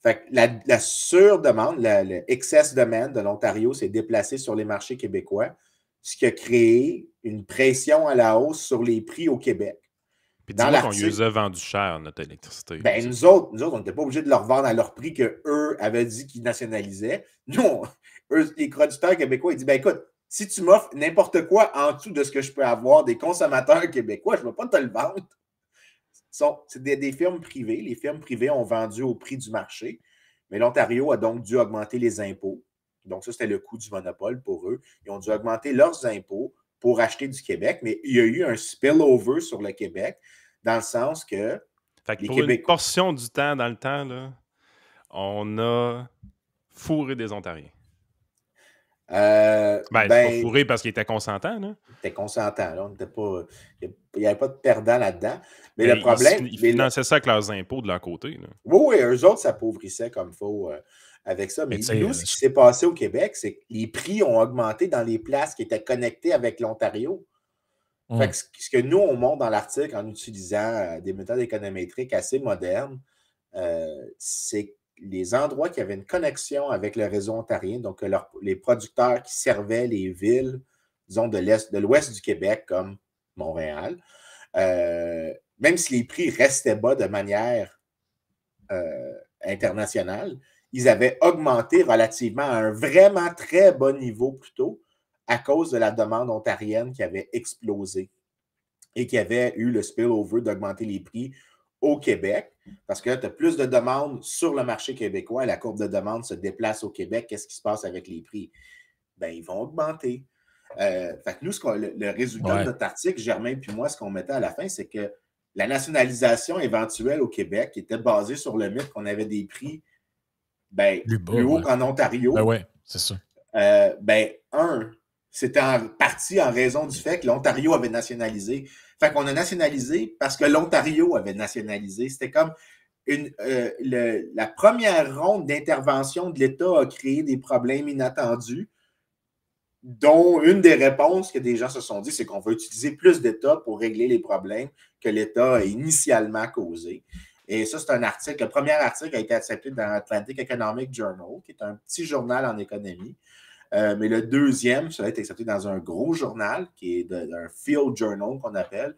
Fait que la surdemande, le excess demand de l'Ontario s'est déplacé sur les marchés québécois, ce qui a créé une pression à la hausse sur les prix au Québec. Puis dis-moi qu'on nous a vendu cher, notre électricité. Nous autres, on n'était pas obligés de leur vendre à leur prix qu'eux avaient dit qu'ils nationalisaient. Nous, les producteurs québécois, ils disent, écoute, si tu m'offres n'importe quoi en dessous de ce que je peux avoir des consommateurs québécois, je ne vais pas te le vendre. C'est des firmes privées. Les firmes privées ont vendu au prix du marché, mais l'Ontario a donc dû augmenter les impôts. Donc, ça, c'était le coût du monopole pour eux. Ils ont dû augmenter leurs impôts pour acheter du Québec, mais il y a eu un spillover sur le Québec, dans le sens que... Fait que pour une portion du temps, dans le temps, là, on a fourré des Ontariens. C'est pas fourré parce qu'ils étaient consentants, là. Ils étaient consentants, là. Il n'y avait pas de perdant là-dedans. Mais le problème... Ils finançaient ça avec leurs impôts de leur côté, là. Oui, eux autres s'appauvissaient comme il faut avec ça. Mais nous, ce qui s'est passé au Québec, c'est que les prix ont augmenté dans les places qui étaient connectées avec l'Ontario. Fait que ce que nous, on montre dans l'article en utilisant des méthodes économétriques assez modernes, c'est les endroits qui avaient une connexion avec le réseau ontarien, donc les producteurs qui servaient les villes, disons, de l'ouest du Québec, comme Montréal, même si les prix restaient bas de manière internationale, ils avaient augmenté relativement à un vraiment très bas niveau plutôt à cause de la demande ontarienne qui avait explosé et qui avait eu le spillover d'augmenter les prix au Québec, parce que tu as plus de demandes sur le marché québécois, la courbe de demande se déplace au Québec, qu'est-ce qui se passe avec les prix? Ben, ils vont augmenter. Fait que nous, le résultat de notre article, Germain puis moi, ce qu'on mettait à la fin, c'est que la nationalisation éventuelle au Québec était basée sur le mythe qu'on avait des prix plus haut qu'en Ontario. Ben oui, c'est ça. C'était en partie en raison du fait que l'Ontario avait nationalisé. Fait qu'on a nationalisé parce que l'Ontario avait nationalisé. C'était comme la première ronde d'intervention de l'État a créé des problèmes inattendus, dont une des réponses que des gens se sont dit, c'est qu'on va utiliser plus d'État pour régler les problèmes que l'État a initialement causés. Et ça, c'est un article. Le premier article a été accepté dans l'Atlantic Economic Journal, qui est un petit journal en économie. Mais le deuxième, ça a été accepté dans un gros journal, qui est un field journal qu'on appelle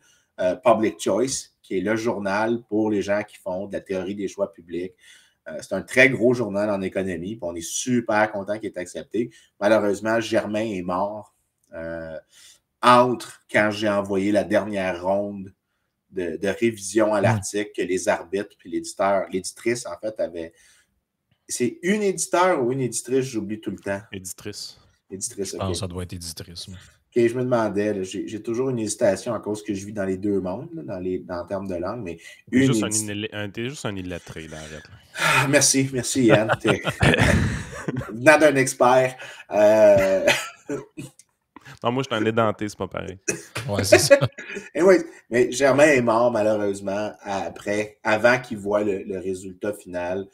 Public Choice, qui est le journal pour les gens qui font de la théorie des choix publics. C'est un très gros journal en économie, puis on est super content qu'il ait été accepté. Malheureusement, Germain est mort entre quand j'ai envoyé la dernière ronde de révision à l'article que les arbitres puis l'éditrice, en fait, avaient. C'est une éditeur ou une éditrice, j'oublie tout le temps. Éditrice. Je pense que ça doit être éditrice. OK, je me demandais, j'ai toujours une hésitation à cause que je vis dans les deux mondes, là, en termes de langue, mais t'es juste un illettré, là, arrête. Ah, merci Yann. Venant d'un expert. Non, moi, je suis un édenté, c'est pas pareil. Ouais, c'est ça. Anyway, mais Germain est mort, malheureusement, avant qu'il voit le résultat final,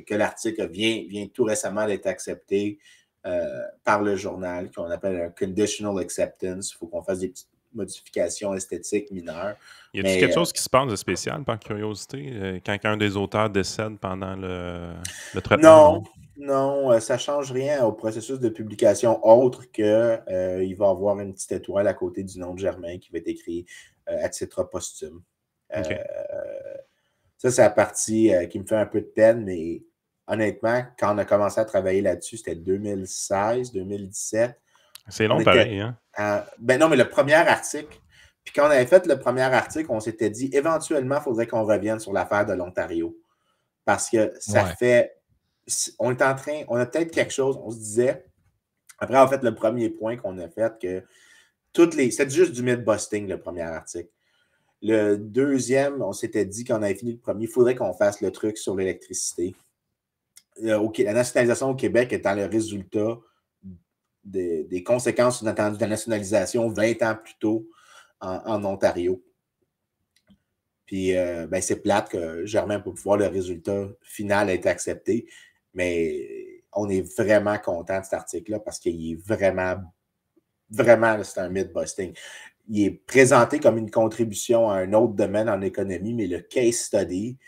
que l'article vient tout récemment d'être accepté par le journal, qu'on appelle un conditional acceptance. Il faut qu'on fasse des petites modifications esthétiques mineures. Y a-t-il quelque chose qui se passe de spécial, par curiosité, quand un des auteurs décède pendant le traitement? Non, ça ne change rien au processus de publication autre qu'il va y avoir une petite étoile à côté du nom de Germain qui va être écrit à titre posthume. Okay. Ça, c'est la partie qui me fait un peu de peine, mais honnêtement, quand on a commencé à travailler là-dessus, c'était 2016, 2017. C'est long, pareil, hein? Non, mais le premier article, puis quand on avait fait le premier article, on s'était dit, éventuellement, il faudrait qu'on revienne sur l'affaire de l'Ontario. Parce que ça fait... On a peut-être quelque chose, on se disait, après avoir fait le premier point qu'on a fait, que c'était juste du myth-busting, le premier article. Le deuxième, on s'était dit, quand on avait fini le premier, il faudrait qu'on fasse le truc sur l'électricité. La nationalisation au Québec étant le résultat des conséquences inattendues de la nationalisation 20 ans plus tôt en Ontario. Puis, c'est plate que Germain peut voir le résultat final a été accepté, mais on est vraiment content de cet article-là parce qu'il est vraiment, c'est un myth-busting. Il est présenté comme une contribution à un autre domaine en économie, mais le case study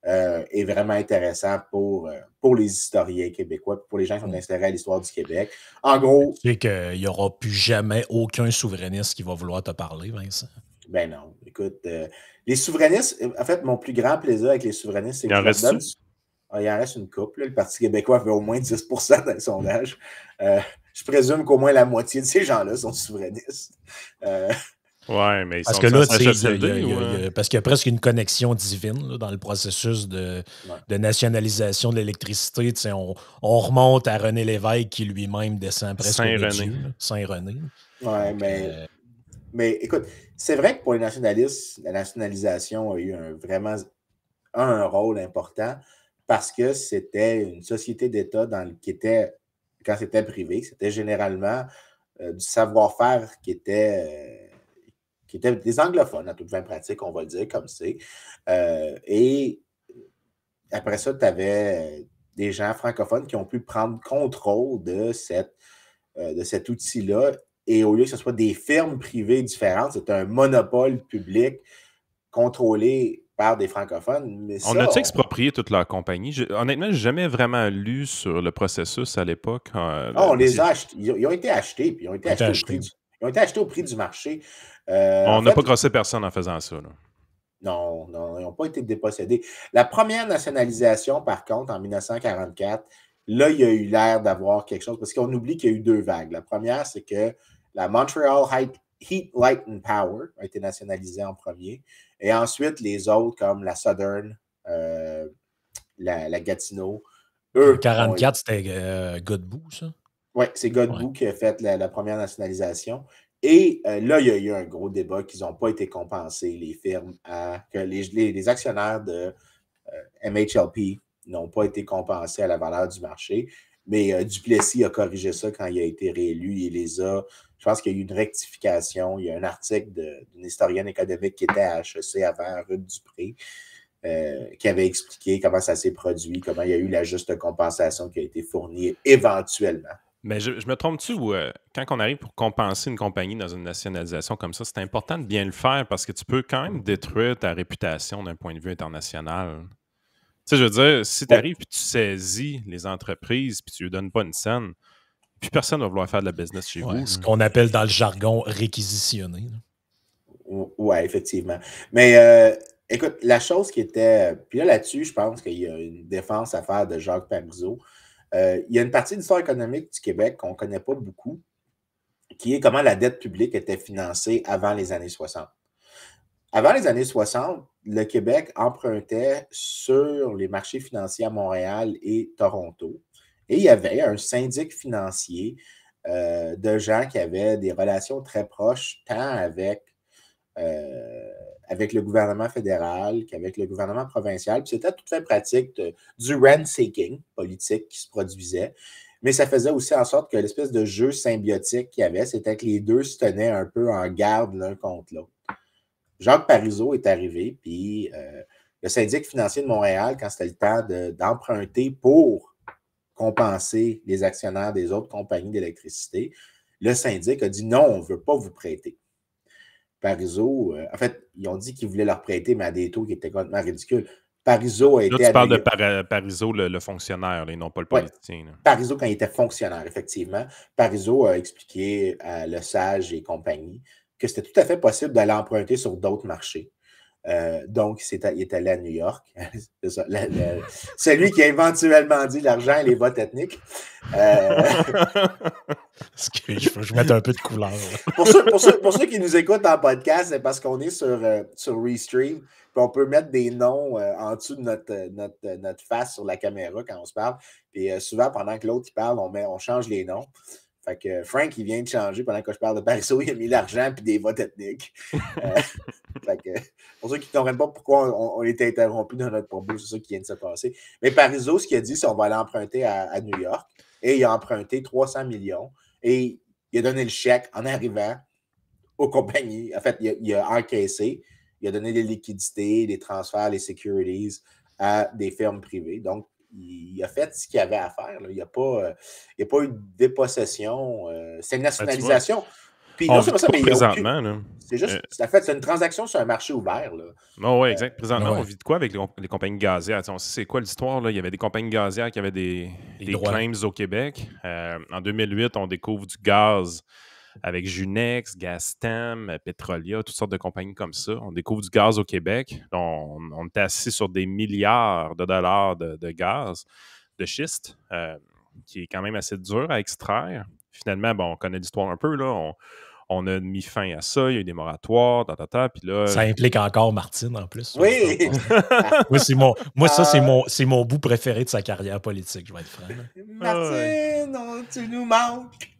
est vraiment intéressant pour les historiens québécois, pour les gens qui sont insérés à l'histoire du Québec. En gros... Tu sais qu'il n'y aura plus jamais aucun souverainiste qui va vouloir te parler, Vincent. Ben non. Écoute, les souverainistes, en fait, mon plus grand plaisir avec les souverainistes, c'est que il en reste une couple. Le Parti québécois avait au moins 10% dans le sondage. Je présume qu'au moins la moitié de ces gens-là sont souverainistes. Ouais, mais parce que là, parce qu'il y a presque une connexion divine là, dans le processus de nationalisation de l'électricité. On remonte à René Lévesque qui lui-même descend presque Saint-René. Ouais, mais écoute, c'est vrai que pour les nationalistes, la nationalisation a eu vraiment un rôle important parce que c'était une société d'État qui était, quand c'était privé, c'était généralement du savoir-faire qui était des anglophones à toute fin pratique, on va le dire comme c'est. Et après ça, tu avais des gens francophones qui ont pu prendre contrôle de cet outil-là. Et au lieu que ce soit des firmes privées différentes, c'est un monopole public contrôlé par des francophones. Mais On ça, a-tu exproprié toute leur compagnie? Honnêtement, j'ai jamais vraiment lu sur le processus à l'époque. on les a achetés. Ils ont été achetés, puis ils ont été achetés ils ont été achetés au prix du marché. On En n'a fait, pas grossé personne en faisant ça. Là. non, ils n'ont pas été dépossédés. La première nationalisation, par contre, en 1944, là, il y a eu l'air d'avoir quelque chose, parce qu'on oublie qu'il y a eu 2 vagues. La première, c'est que la Montreal Heat, Light and Power a été nationalisée en premier, et ensuite, les autres, comme la Southern, la Gatineau, eux. En 44, c'était Godbout, ça? Oui, c'est Godbout qui a fait la première nationalisation. Et là, il y a eu un gros débat qu'ils n'ont pas été compensés, les firmes, que les actionnaires de MHLP n'ont pas été compensés à la valeur du marché. Mais Duplessis a corrigé ça quand il a été réélu. Je pense qu'il y a eu une rectification. Il y a un article d'une historienne économique qui était à HEC avant, Ruth Dupré, qui avait expliqué comment ça s'est produit, comment il y a eu la juste compensation qui a été fournie éventuellement. Mais je me trompe-tu ou quand on arrive pour compenser une compagnie dans une nationalisation comme ça, c'est important de bien le faire parce que tu peux quand même détruire ta réputation d'un point de vue international. Tu sais, je veux dire, si tu arrives et tu saisis les entreprises puis tu ne lui donnes pas une scène, puis personne ne va vouloir faire de la business chez vous. Ce qu'on appelle dans le jargon réquisitionner. Oui, effectivement. Mais écoute, la chose qui était. Puis là-dessus, je pense qu'il y a une défense à faire de Jacques Parizeau. Il y a une partie de l'histoire économique du Québec qu'on ne connaît pas beaucoup, qui est comment la dette publique était financée avant les années 60. Avant les années 60, le Québec empruntait sur les marchés financiers à Montréal et Toronto. Et il y avait un syndic financier de gens qui avaient des relations très proches, tant avec le gouvernement fédéral qu'avec le gouvernement provincial. Puis c'était tout fait pratique du rent-seeking politique qui se produisait. Mais ça faisait aussi en sorte que l'espèce de jeu symbiotique qu'il y avait, c'était que les deux se tenaient un peu en garde l'un contre l'autre. Jacques Parizeau est arrivé, puis le syndic financier de Montréal, quand c'était le temps d'emprunter pour compenser les actionnaires des autres compagnies d'électricité, le syndic a dit non, on ne veut pas vous prêter. Parizeau, en fait, ils ont dit qu'ils voulaient leur prêter, mais à des taux qui étaient complètement ridicules. Parizeau a été... Là, tu parles de Parizeau, le fonctionnaire, et non pas le politicien. Ouais, Parizeau, quand il était fonctionnaire, effectivement. Parizeau a expliqué à Lesage et compagnie que c'était tout à fait possible d'aller emprunter sur d'autres marchés. Donc, il est allé à New York. C'est ça, celui qui a éventuellement dit l'argent et les votes ethniques. Je mette un peu de couleur. Pour ceux qui nous écoutent en podcast, c'est parce qu'on est sur Restream. Puis on peut mettre des noms en dessous de notre face sur la caméra quand on se parle. Puis souvent, pendant que l'autre il parle, on change les noms. Fait que Frank, il vient de changer pendant que je parle de Parizeau, il a mis l'argent puis des votes ethniques. Fait que, pour ceux qui ne comprennent pas pourquoi on était interrompu dans notre propos, c'est ça qui vient de se passer. Mais Parizeau, ce qu'il a dit, c'est qu'on va aller emprunter à New York. Et il a emprunté 300 millions. Et il a donné le chèque en arrivant aux compagnies. En fait, il a encaissé. Il a donné des liquidités, des transferts, les securities à des firmes privées. Donc, il a fait ce qu'il avait à faire. Là. Il n'y a pas eu de dépossession. C'est une nationalisation. Puis non seulement ça, mais présentement, c'est juste, c'est une transaction sur un marché ouvert. Non, oui, exact. Présentement, on vit de quoi avec les compagnies gazières? On sait c'est quoi l'histoire? Là? Il y avait des compagnies gazières qui avaient des claims au Québec. En 2008, on découvre du gaz avec Junex, Gastem, Petrolia, toutes sortes de compagnies comme ça. On découvre du gaz au Québec. On est assis sur des milliards de dollars de gaz, de schiste, qui est quand même assez dur à extraire. Finalement, on connaît l'histoire un peu, là. On a mis fin à ça, il y a eu des moratoires, puis là... Ça implique encore Martine, en plus. Oui! C'est mon bout préféré de sa carrière politique, je vais être franc. Martine, tu nous manques!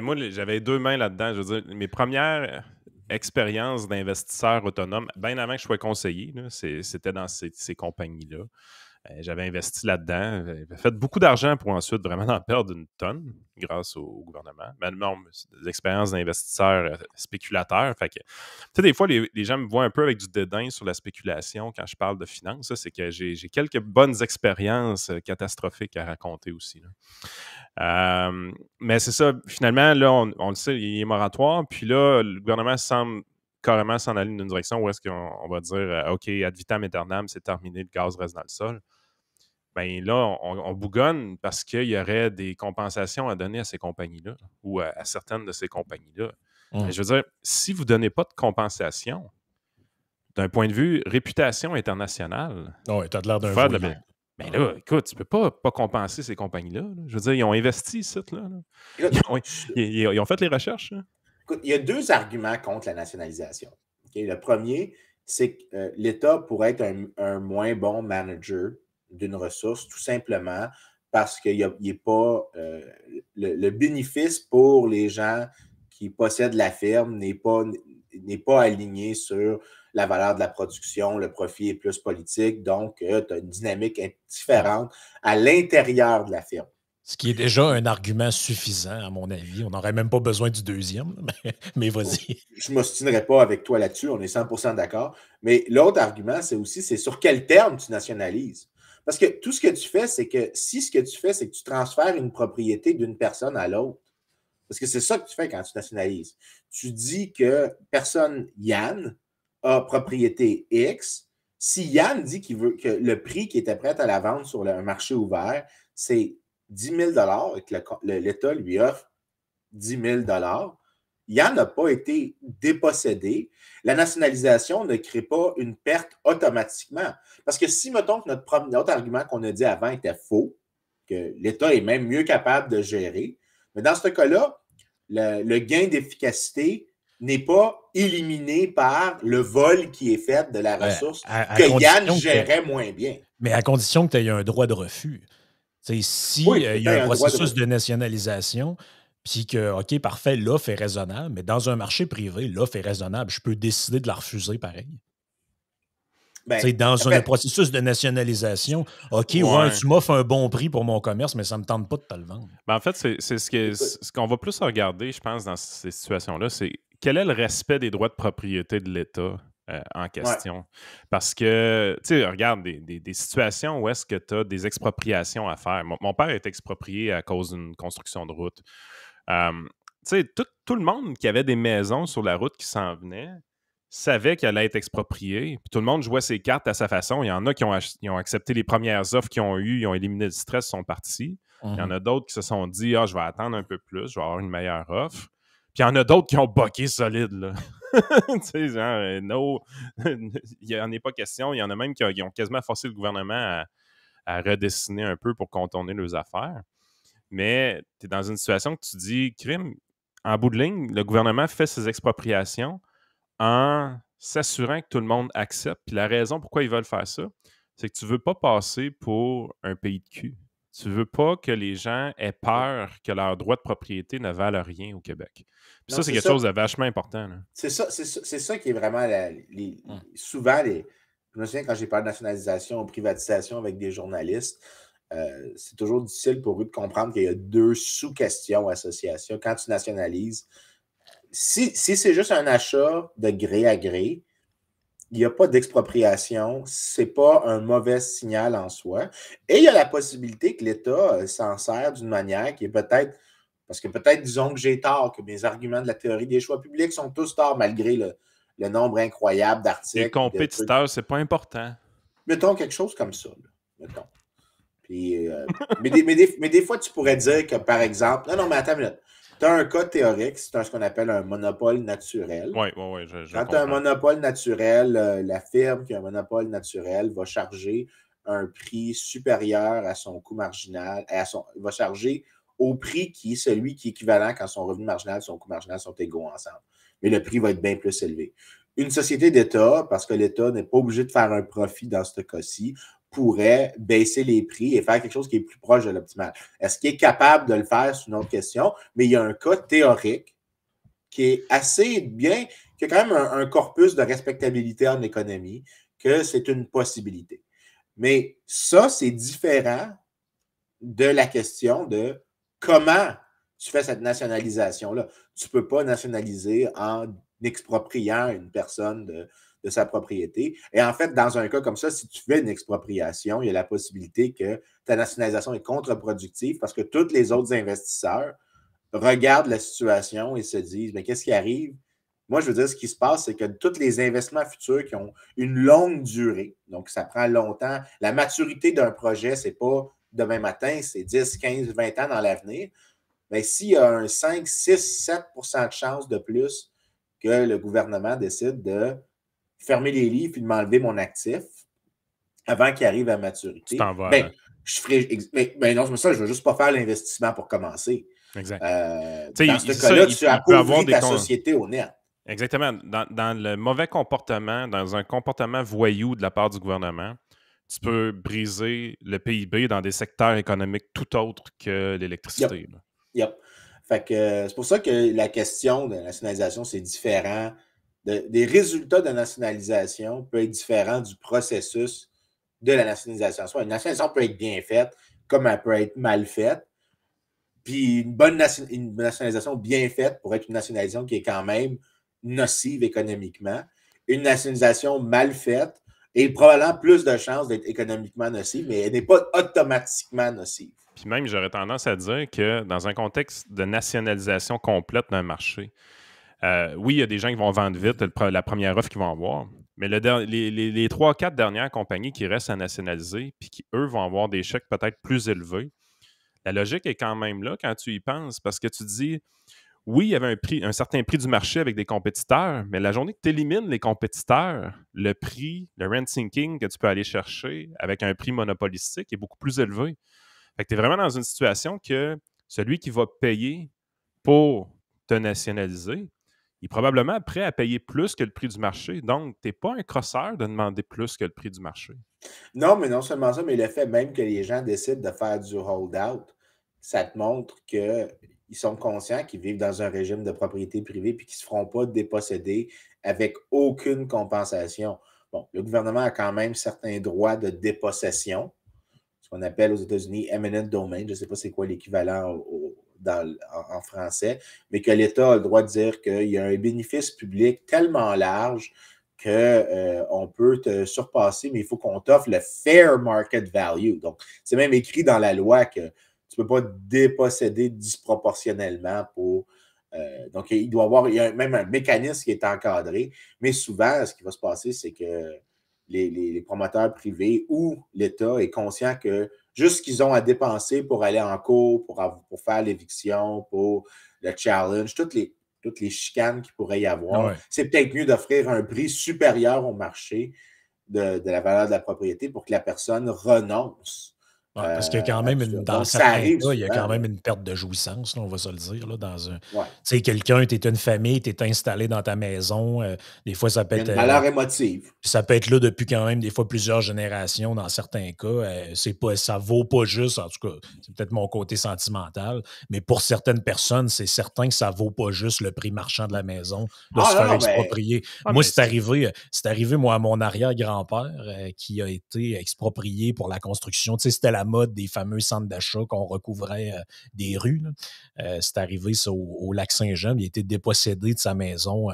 Moi, j'avais 2 mains là-dedans. Je veux dire, mes premières expériences d'investisseur autonome, bien avant que je sois conseiller, là, c'était dans ces compagnies-là. J'avais investi là-dedans. J'avais fait beaucoup d'argent pour ensuite vraiment en perdre une tonne grâce au gouvernement. Mais non, c'est des expériences d'investisseurs spéculateurs. Fait que, tu sais, des fois, les gens me voient un peu avec du dédain sur la spéculation quand je parle de finance. Ça, c'est que j'ai quelques bonnes expériences catastrophiques à raconter aussi. Là. Mais c'est ça, finalement, là, on le sait, il est moratoire. Puis là, le gouvernement semble carrément s'en aller dans une direction où est-ce qu'on va dire OK, ad vitam aeternam, c'est terminé, le gaz reste dans le sol. Bien là, on bougonne parce qu'il y aurait des compensations à donner à ces compagnies-là ou à certaines de ces compagnies-là. Mais je veux dire, si vous ne donnez pas de compensation, d'un point de vue réputation internationale, ouais, t'as l'air d'un faire de voyou. Mais là, écoute, tu ne peux pas compenser ces compagnies-là. Là. Je veux dire, ils ont investi ici. Là. Ils ont fait les recherches. Là. Écoute, il y a deux arguments contre la nationalisation. Okay? Le premier, c'est que l'État pourrait être un moins bon manager d'une ressource, tout simplement parce qu'il n'est pas le bénéfice pour les gens qui possèdent la ferme n'est pas aligné sur la valeur de la production, le profit est plus politique, donc tu as une dynamique différente à l'intérieur de la ferme. Ce qui est déjà un argument suffisant, à mon avis. On n'aurait même pas besoin du deuxième, mais vas-y. Je ne m'ostinerai pas avec toi là-dessus, on est 100% d'accord. Mais l'autre argument, c'est sur quel terme tu nationalises. Parce que tout ce que tu fais, c'est que si ce que tu fais, c'est que tu transfères une propriété d'une personne à l'autre, parce que c'est ça que tu fais quand tu nationalises. Tu dis que personne Yann a propriété X. Si Yann dit qu'il veut que le prix qui était prêt à la vente sur un marché ouvert, c'est 10 000 et que l'État lui offre 10 000 Yann n'a pas été dépossédé. La nationalisation ne crée pas une perte automatiquement. Parce que si, mettons, que notre argument qu'on a dit avant était faux, que l'État est même mieux capable de gérer, mais dans ce cas-là, le gain d'efficacité n'est pas éliminé par le vol qui est fait de la ressource que Yann gérait moins bien. Mais à condition que tu aies un droit de refus. Si il y a un processus de nationalisation, puis que, OK, parfait, l'offre est raisonnable, mais dans un marché privé, l'offre est raisonnable. Je peux décider de la refuser pareil. Dans un processus de nationalisation, OK, tu m'offres un bon prix pour mon commerce, mais ça ne me tente pas de te le vendre. Ben, en fait, c'est ce qu'on va plus regarder, je pense, dans ces situations-là, c'est quel est le respect des droits de propriété de l'État en question. Ouais. Parce que, tu sais, regarde, des situations où est-ce que tu as des expropriations à faire. Mon père est exproprié à cause d'une construction de route. Tu sais, tout le monde qui avait des maisons sur la route qui s'en venait savait qu'elle allait être expropriée. Puis tout le monde jouait ses cartes à sa façon. Il y en a qui ont accepté les premières offres qu'ils ont eues, ils ont éliminé le stress, sont partis. Il y en a d'autres qui se sont dit « Ah, je vais attendre un peu plus, je vais avoir une meilleure offre. » Puis il y en a d'autres qui ont boqué solide, là. Tu sais, genre, no, il n'y en est pas question. Il y en a même qui ont quasiment forcé le gouvernement à redessiner un peu pour contourner leurs affaires. Mais tu es dans une situation que tu dis, crime, en bout de ligne, le gouvernement fait ses expropriations en s'assurant que tout le monde accepte. Puis la raison pourquoi ils veulent faire ça, c'est que tu ne veux pas passer pour un pays de cul. Tu ne veux pas que les gens aient peur que leurs droits de propriété ne valent rien au Québec. Puis non, ça, c'est quelque chose de vachement important. C'est ça qui est vraiment souvent, je me souviens quand j'ai parlé de nationalisation ou privatisation avec des journalistes, c'est toujours difficile pour eux de comprendre qu'il y a deux sous-questions associées à ça. Quand tu nationalises, si c'est juste un achat de gré à gré, il n'y a pas d'expropriation, ce n'est pas un mauvais signal en soi. Et il y a la possibilité que l'État s'en sert d'une manière qui est peut-être, parce que peut-être, disons que j'ai tort, que mes arguments de la théorie des choix publics sont tous torts malgré le nombre incroyable d'articles. Les compétiteurs, c'est pas important. Mettons quelque chose comme ça. Là. Mettons. Puis, mais des fois, tu pourrais dire que, par exemple, non, mais attends une minute. Tu as un cas théorique, c'est ce qu'on appelle un monopole naturel. Oui. Quand tu as un monopole naturel, la firme qui a un monopole naturel va charger un prix supérieur à son coût marginal, va charger au prix qui est celui qui est équivalent quand son revenu marginal et son coût marginal sont égaux ensemble. Mais le prix va être bien plus élevé. Une société d'État, parce que l'État n'est pas obligé de faire un profit dans ce cas-ci, pourrait baisser les prix et faire quelque chose qui est plus proche de l'optimal. Est-ce qu'il est capable de le faire? C'est une autre question, mais il y a un cas théorique qui est assez bien, qui a quand même un corpus de respectabilité en économie, que c'est une possibilité. Mais ça, c'est différent de la question de comment tu fais cette nationalisation-là. Tu ne peux pas nationaliser en expropriant une personne de sa propriété. Et en fait, dans un cas comme ça, si tu fais une expropriation, il y a la possibilité que ta nationalisation est contre-productive parce que tous les autres investisseurs regardent la situation et se disent, mais qu'est-ce qui arrive? Moi, je veux dire, ce qui se passe, c'est que tous les investissements futurs qui ont une longue durée, donc ça prend longtemps, la maturité d'un projet, c'est pas demain matin, c'est 10, 15, 20 ans dans l'avenir. Mais s'il y a un 5, 6, 7 de chance de plus que le gouvernement décide de fermer les livres et de m'enlever mon actif avant qu'il arrive à Tu maturité, t'en vas ben, avant. je ferai. Mais non, c'est ça, je ne veux juste pas faire l'investissement pour commencer. Exact. Dans ce Ça, cas-là, tu il peut avoir appauvris des ta société au net. Exactement. Dans le mauvais comportement, dans un comportement voyou de la part du gouvernement, tu peux briser le PIB dans des secteurs économiques tout autres que l'électricité. Yep. Fait que c'est pour ça que la question de la nationalisation, c'est différent. Des résultats de nationalisation peut être différent du processus de la nationalisation. Soit une nationalisation peut être bien faite, comme elle peut être mal faite. Puis une nationalisation bien faite pourrait être une nationalisation qui est quand même nocive économiquement. Une nationalisation mal faite a probablement plus de chances d'être économiquement nocive, mais elle n'est pas automatiquement nocive. Puis même, j'aurais tendance à dire que dans un contexte de nationalisation complète d'un marché, oui, il y a des gens qui vont vendre vite la première offre qu'ils vont avoir, mais les 3-4 dernières compagnies qui restent à nationaliser puis qui, eux, vont avoir des chèques peut-être plus élevés, la logique est quand même là quand tu y penses parce que tu dis, oui, il y avait un certain prix du marché avec des compétiteurs, mais la journée que tu élimines les compétiteurs, le prix, le rent sinking que tu peux aller chercher avec un prix monopolistique est beaucoup plus élevé. Fait que tu es vraiment dans une situation que celui qui va payer pour te nationaliser, il est probablement prêt à payer plus que le prix du marché. Donc, tu n'es pas un crosseur de demander plus que le prix du marché. Non, mais non seulement ça, mais le fait même que les gens décident de faire du hold-out, ça te montre qu'ils sont conscients qu'ils vivent dans un régime de propriété privée et qu'ils ne se feront pas déposséder avec aucune compensation. Bon, le gouvernement a quand même certains droits de dépossession, ce qu'on appelle aux États-Unis eminent domain. Je ne sais pas c'est quoi l'équivalent en français, mais que l'État a le droit de dire qu'il y a un bénéfice public tellement large qu'on peut te surpasser, mais il faut qu'on t'offre le fair market value. Donc, c'est même écrit dans la loi que tu ne peux pas déposséder disproportionnellement pour. Donc, il y a même un mécanisme qui est encadré, mais souvent, ce qui va se passer, c'est que les promoteurs privés ou l'État est conscient que juste ce qu'ils ont à dépenser pour aller en cours, pour faire l'éviction, pour le challenge, toutes les chicanes qu'il pourrait y avoir, c'est peut-être mieux d'offrir un prix supérieur au marché de la valeur de la propriété pour que la personne renonce. Parce qu'il y a quand même, dans certains cas, il y a quand même une perte de jouissance, là, on va se le dire. Là, tu sais, quelqu'un, tu es une famille, tu es installé dans ta maison. Des fois, ça peut être. Une valeur émotive. Ça peut être là depuis quand même, des fois, plusieurs générations dans certains cas. Ça vaut pas juste, en tout cas, c'est peut-être mon côté sentimental, mais pour certaines personnes, c'est certain que ça vaut pas juste le prix marchand de la maison de se faire exproprier. Moi, c'est arrivé, moi, à mon arrière-grand-père qui a été exproprié pour la construction. Tu sais, c'était la mode des fameux centres d'achat qu'on recouvrait des rues. C'est arrivé ça, au Lac-Saint-Jean. Il a été dépossédé de sa maison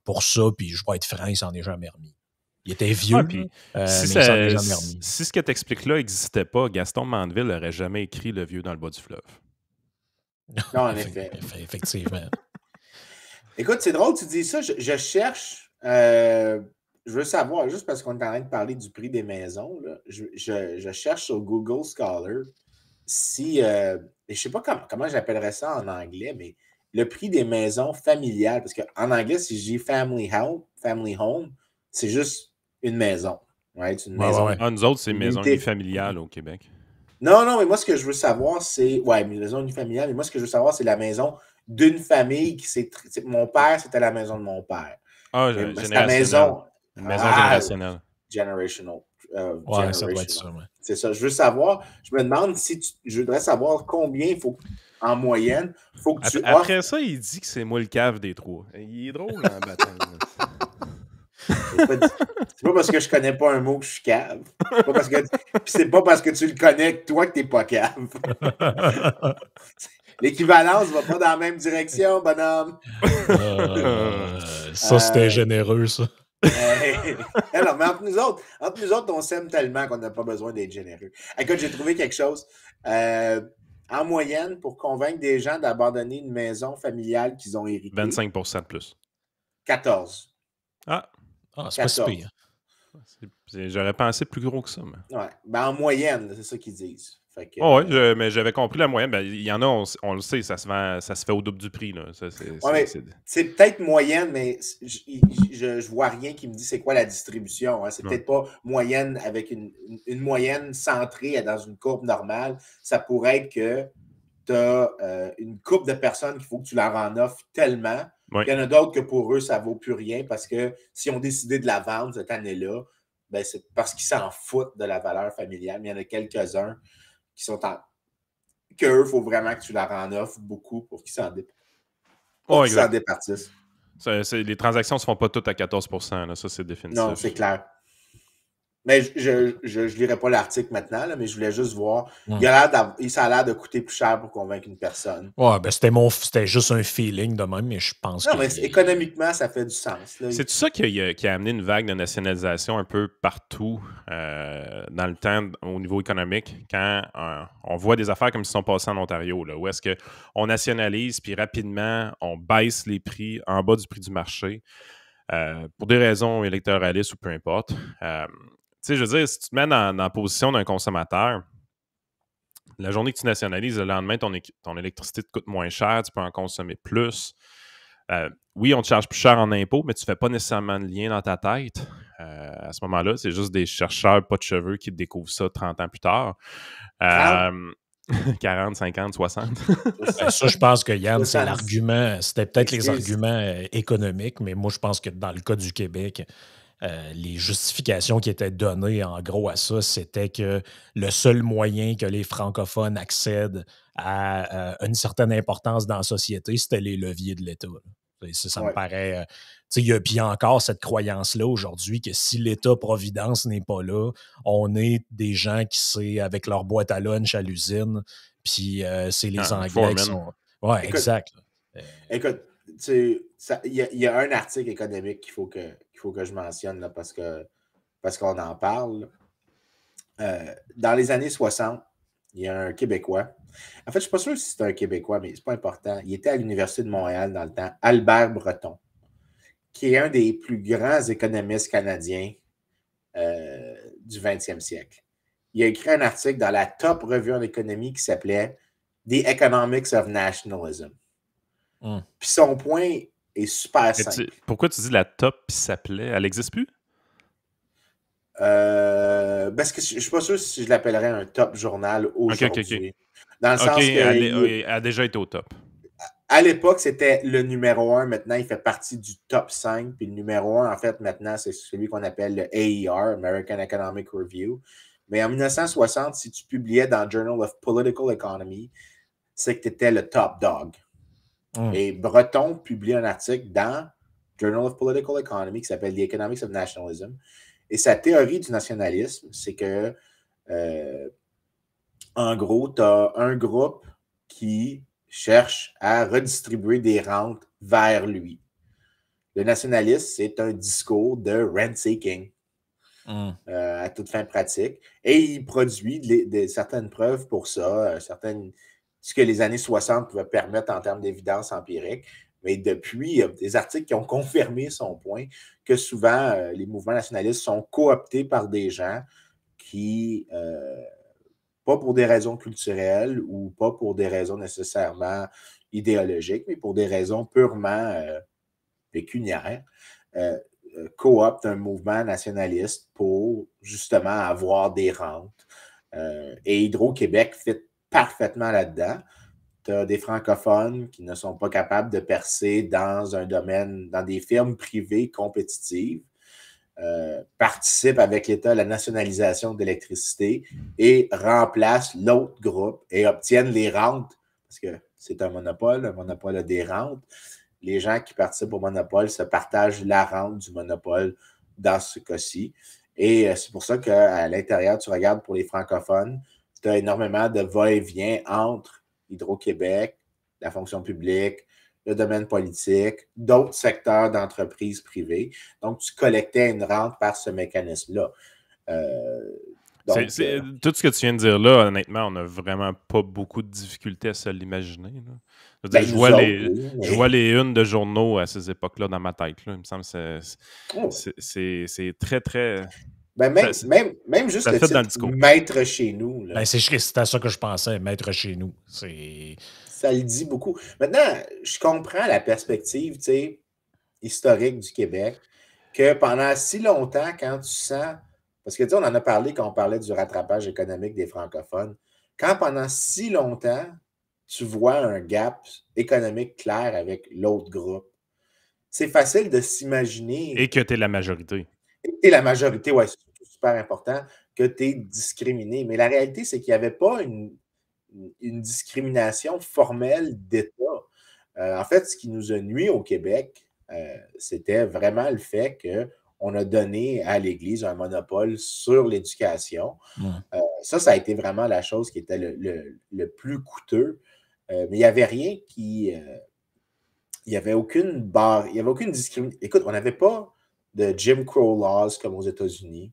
pour ça, puis je vais être franc, il s'en est jamais remis. Il était vieux, puis, mais il s'en est jamais remis. Si ce que tu expliques là n'existait pas, Gaston Mandeville n'aurait jamais écrit Le Vieux dans le bas du fleuve. Non, en effet. Effectivement. Écoute, c'est drôle, tu dis ça. Je cherche... je veux savoir, juste parce qu'on est en train de parler du prix des maisons, là, je cherche sur Google Scholar si, je ne sais pas comment j'appellerais ça en anglais, mais le prix des maisons familiales, parce qu'en anglais, si je dis family home, c'est juste une maison. Right? Une maison. Nous autres, c'est maison unifamiliale au Québec. Non, mais moi, ce que je veux savoir, c'est... Ouais, maison unifamiliale, mais moi, ce que je veux savoir, c'est la maison d'une famille qui s'est... Mon père, c'était la maison de mon père. Ah, maison... Une maison générationnelle. Generational. Ça doit être ça, ouais. C'est ça. Je veux savoir, je me demande si je voudrais savoir combien il faut, en moyenne, il faut que tu offres. Après ça, il dit que c'est moi le cave des trois. Il est drôle en bataille. C'est pas parce que je connais pas un mot que je suis cave. C'est pas parce que tu le connais que toi que t'es pas cave. L'équivalence va pas dans la même direction, bonhomme. Ça, c'était généreux, ça. Alors, mais entre nous autres, on s'aime tellement qu'on n'a pas besoin d'être généreux. Écoute, j'ai trouvé quelque chose. En moyenne, pour convaincre des gens d'abandonner une maison familiale qu'ils ont héritée. 25% de plus. 14. Ah, c'est pas si 14. pire. J'aurais pensé plus gros que ça. Mais... Ouais. Ben, en moyenne, c'est ça qu'ils disent. Fait que, Oh, oui, mais j'avais compris la moyenne. Ben, il y en a, on le sait, ça se fait au double du prix. Là. Ça, ouais, mais c'est peut-être moyenne, mais je vois rien qui me dit c'est quoi la distribution. Hein. C'est peut-être pas moyenne avec une moyenne centrée dans une courbe normale. Ça pourrait être que tu as une couple de personnes qu'il faut que tu leur en offres tellement. Oui. Il y en a d'autres que pour eux, ça ne vaut plus rien parce que si on décidé de la vendre cette année-là, ben c'est parce qu'ils s'en foutent de la valeur familiale. Mais il y en a quelques-uns qui sont qu'eux, il faut vraiment que tu leur en offres beaucoup pour qu'ils s'en départissent. Les transactions ne se font pas toutes à 14%. Là. Ça, c'est définitif. Non, c'est clair. Mais je lirai pas l'article maintenant, là, mais je voulais juste voir. Ça a l'air de coûter plus cher pour convaincre une personne. Ouais, ben c'était juste un feeling de même, mais je pense que... Non, mais économiquement, ça fait du sens. C'est ça qui a amené une vague de nationalisation un peu partout dans le temps au niveau économique, quand on voit des affaires comme ce qui sont passées en Ontario, là, où est-ce qu'on nationalise, puis rapidement, on baisse les prix en bas du prix du marché pour des raisons électoralistes ou peu importe. Tu sais, je veux dire, si tu te mets dans la position d'un consommateur, la journée que tu nationalises, le lendemain, ton électricité te coûte moins cher, tu peux en consommer plus. Oui, on te charge plus cher en impôts, mais tu ne fais pas nécessairement de lien dans ta tête. À ce moment-là, c'est juste des chercheurs pas de cheveux qui découvrent ça 30 ans plus tard. 40, 50, 60. Ça, je pense que Yann, c'est l'argument. C'était peut-être les arguments économiques, mais moi, je pense que dans le cas du Québec, les justifications qui étaient données en gros à ça, c'était que le seul moyen que les francophones accèdent à une certaine importance dans la société, c'était les leviers de l'État. Ça me paraît... il y a encore cette croyance-là aujourd'hui que si l'État-providence n'est pas là, on est des gens qui, c'est avec leur boîte à lunch à l'usine, puis c'est les Anglais qui sont... Oui, exact. Écoute, il y a un article économique qu'il faut que je mentionne là, parce qu'on en parle. Dans les années 60, il y a un Québécois. En fait, je ne suis pas sûr si c'est un Québécois, mais ce n'est pas important. Il était à l'Université de Montréal dans le temps, Albert Breton, qui est un des plus grands économistes canadiens du 20e siècle. Il a écrit un article dans la top revue en économie qui s'appelait The Economics of Nationalism. Puis son point est super simple. Pourquoi tu dis la top puis s'appelait? Elle n'existe plus? Parce que je ne suis pas sûr si je l'appellerais un top journal aujourd'hui. Okay. Dans le sens que... Elle a déjà été au top. À l'époque, c'était le numéro 1. Maintenant, il fait partie du top 5. Puis le numéro 1, en fait, maintenant, c'est celui qu'on appelle le AER, American Economic Review. Mais en 1960, si tu publiais dans Journal of Political Economy, c'est que tu étais le top dog. Et Breton publie un article dans Journal of Political Economy qui s'appelle The Economics of Nationalism. Et sa théorie du nationalisme, c'est que, en gros, tu as un groupe qui cherche à redistribuer des rentes vers lui. Le nationalisme, c'est un discours de rent-seeking à toute fin pratique. Et il produit certaines preuves pour ça, ce que les années 60 pouvaient permettre en termes d'évidence empirique. Mais depuis, il y a des articles qui ont confirmé son point que souvent, les mouvements nationalistes sont cooptés par des gens qui, pas pour des raisons culturelles ou pas pour des raisons nécessairement idéologiques, mais pour des raisons purement pécuniaires, cooptent un mouvement nationaliste pour justement avoir des rentes. Et Hydro-Québec fit parfaitement là-dedans. Tu as des francophones qui ne sont pas capables de percer dans un domaine, dans des firmes privées compétitives, participent avec l'État à la nationalisation de l'électricité et remplacent l'autre groupe et obtiennent les rentes, parce que c'est un monopole a des rentes. Les gens qui participent au monopole se partagent la rente du monopole dans ce cas-ci. Et c'est pour ça qu'à l'intérieur, tu regardes pour les francophones, tu as énormément de va-et-vient entre Hydro-Québec, la fonction publique, le domaine politique, d'autres secteurs d'entreprises privées. Donc, tu collectais une rente par ce mécanisme-là. Donc, tout ce que tu viens de dire là, honnêtement, on n'a vraiment pas beaucoup de difficultés à se l'imaginer. Je veux dire, je vois les unes de journaux à ces époques-là dans ma tête. Là. Il me semble que c'est très, très... même juste le titre « Maître chez nous ». C'est à ça que je pensais, « Maître chez nous ». Ça le dit beaucoup. Maintenant, je comprends la perspective historique du Québec, que pendant si longtemps, quand tu sens... Parce que on en a parlé quand on parlait du rattrapage économique des francophones. Quand pendant si longtemps, tu vois un gap économique clair avec l'autre groupe, c'est facile de s'imaginer... Et que tu es la majorité. Et que tu es la majorité, oui, c'est super important, que tu es discriminé. Mais la réalité, c'est qu'il n'y avait pas une discrimination formelle d'État. En fait, ce qui nous a nuit au Québec, c'était vraiment le fait qu'on a donné à l'Église un monopole sur l'éducation. Ça a été vraiment la chose qui était le plus coûteux. Mais il n'y avait rien qui... il n'y avait aucune barre, il n'y avait aucune discrimination. Écoute, on n'avait pas de Jim Crow laws comme aux États-Unis.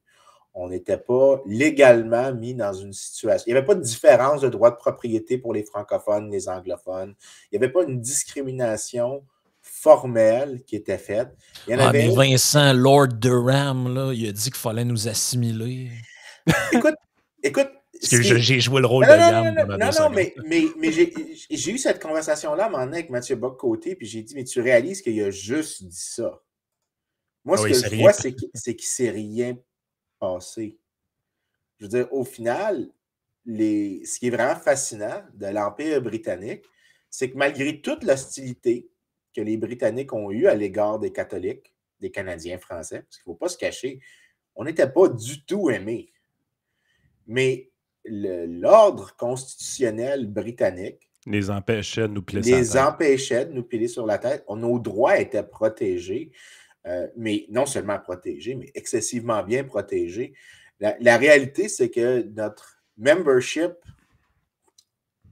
On n'était pas légalement mis dans une situation... Il n'y avait pas de différence de droit de propriété pour les francophones, les anglophones. Il n'y avait pas une discrimination formelle qui était faite. Mais Vincent, Lord Durham, là, il a dit qu'il fallait nous assimiler. Écoute, parce que j'ai joué le rôle de Yann pendant 2 secondes. mais j'ai eu cette conversation-là à un moment donné avec Mathieu Bock-Côté, puis j'ai dit, mais tu réalises qu'il a juste dit ça. Moi, ce que je vois, c'est qu'il ne s'est rien passé. Je veux dire, au final, ce qui est vraiment fascinant de l'Empire britannique, c'est que malgré toute l'hostilité que les Britanniques ont eue à l'égard des catholiques, des Canadiens français, parce qu'il ne faut pas se cacher, on n'était pas du tout aimés. Mais l'ordre constitutionnel britannique les empêchait de nous piler sur la tête. Nos droits étaient protégés, mais non seulement protégés, mais excessivement bien protégés. La réalité, c'est que notre membership,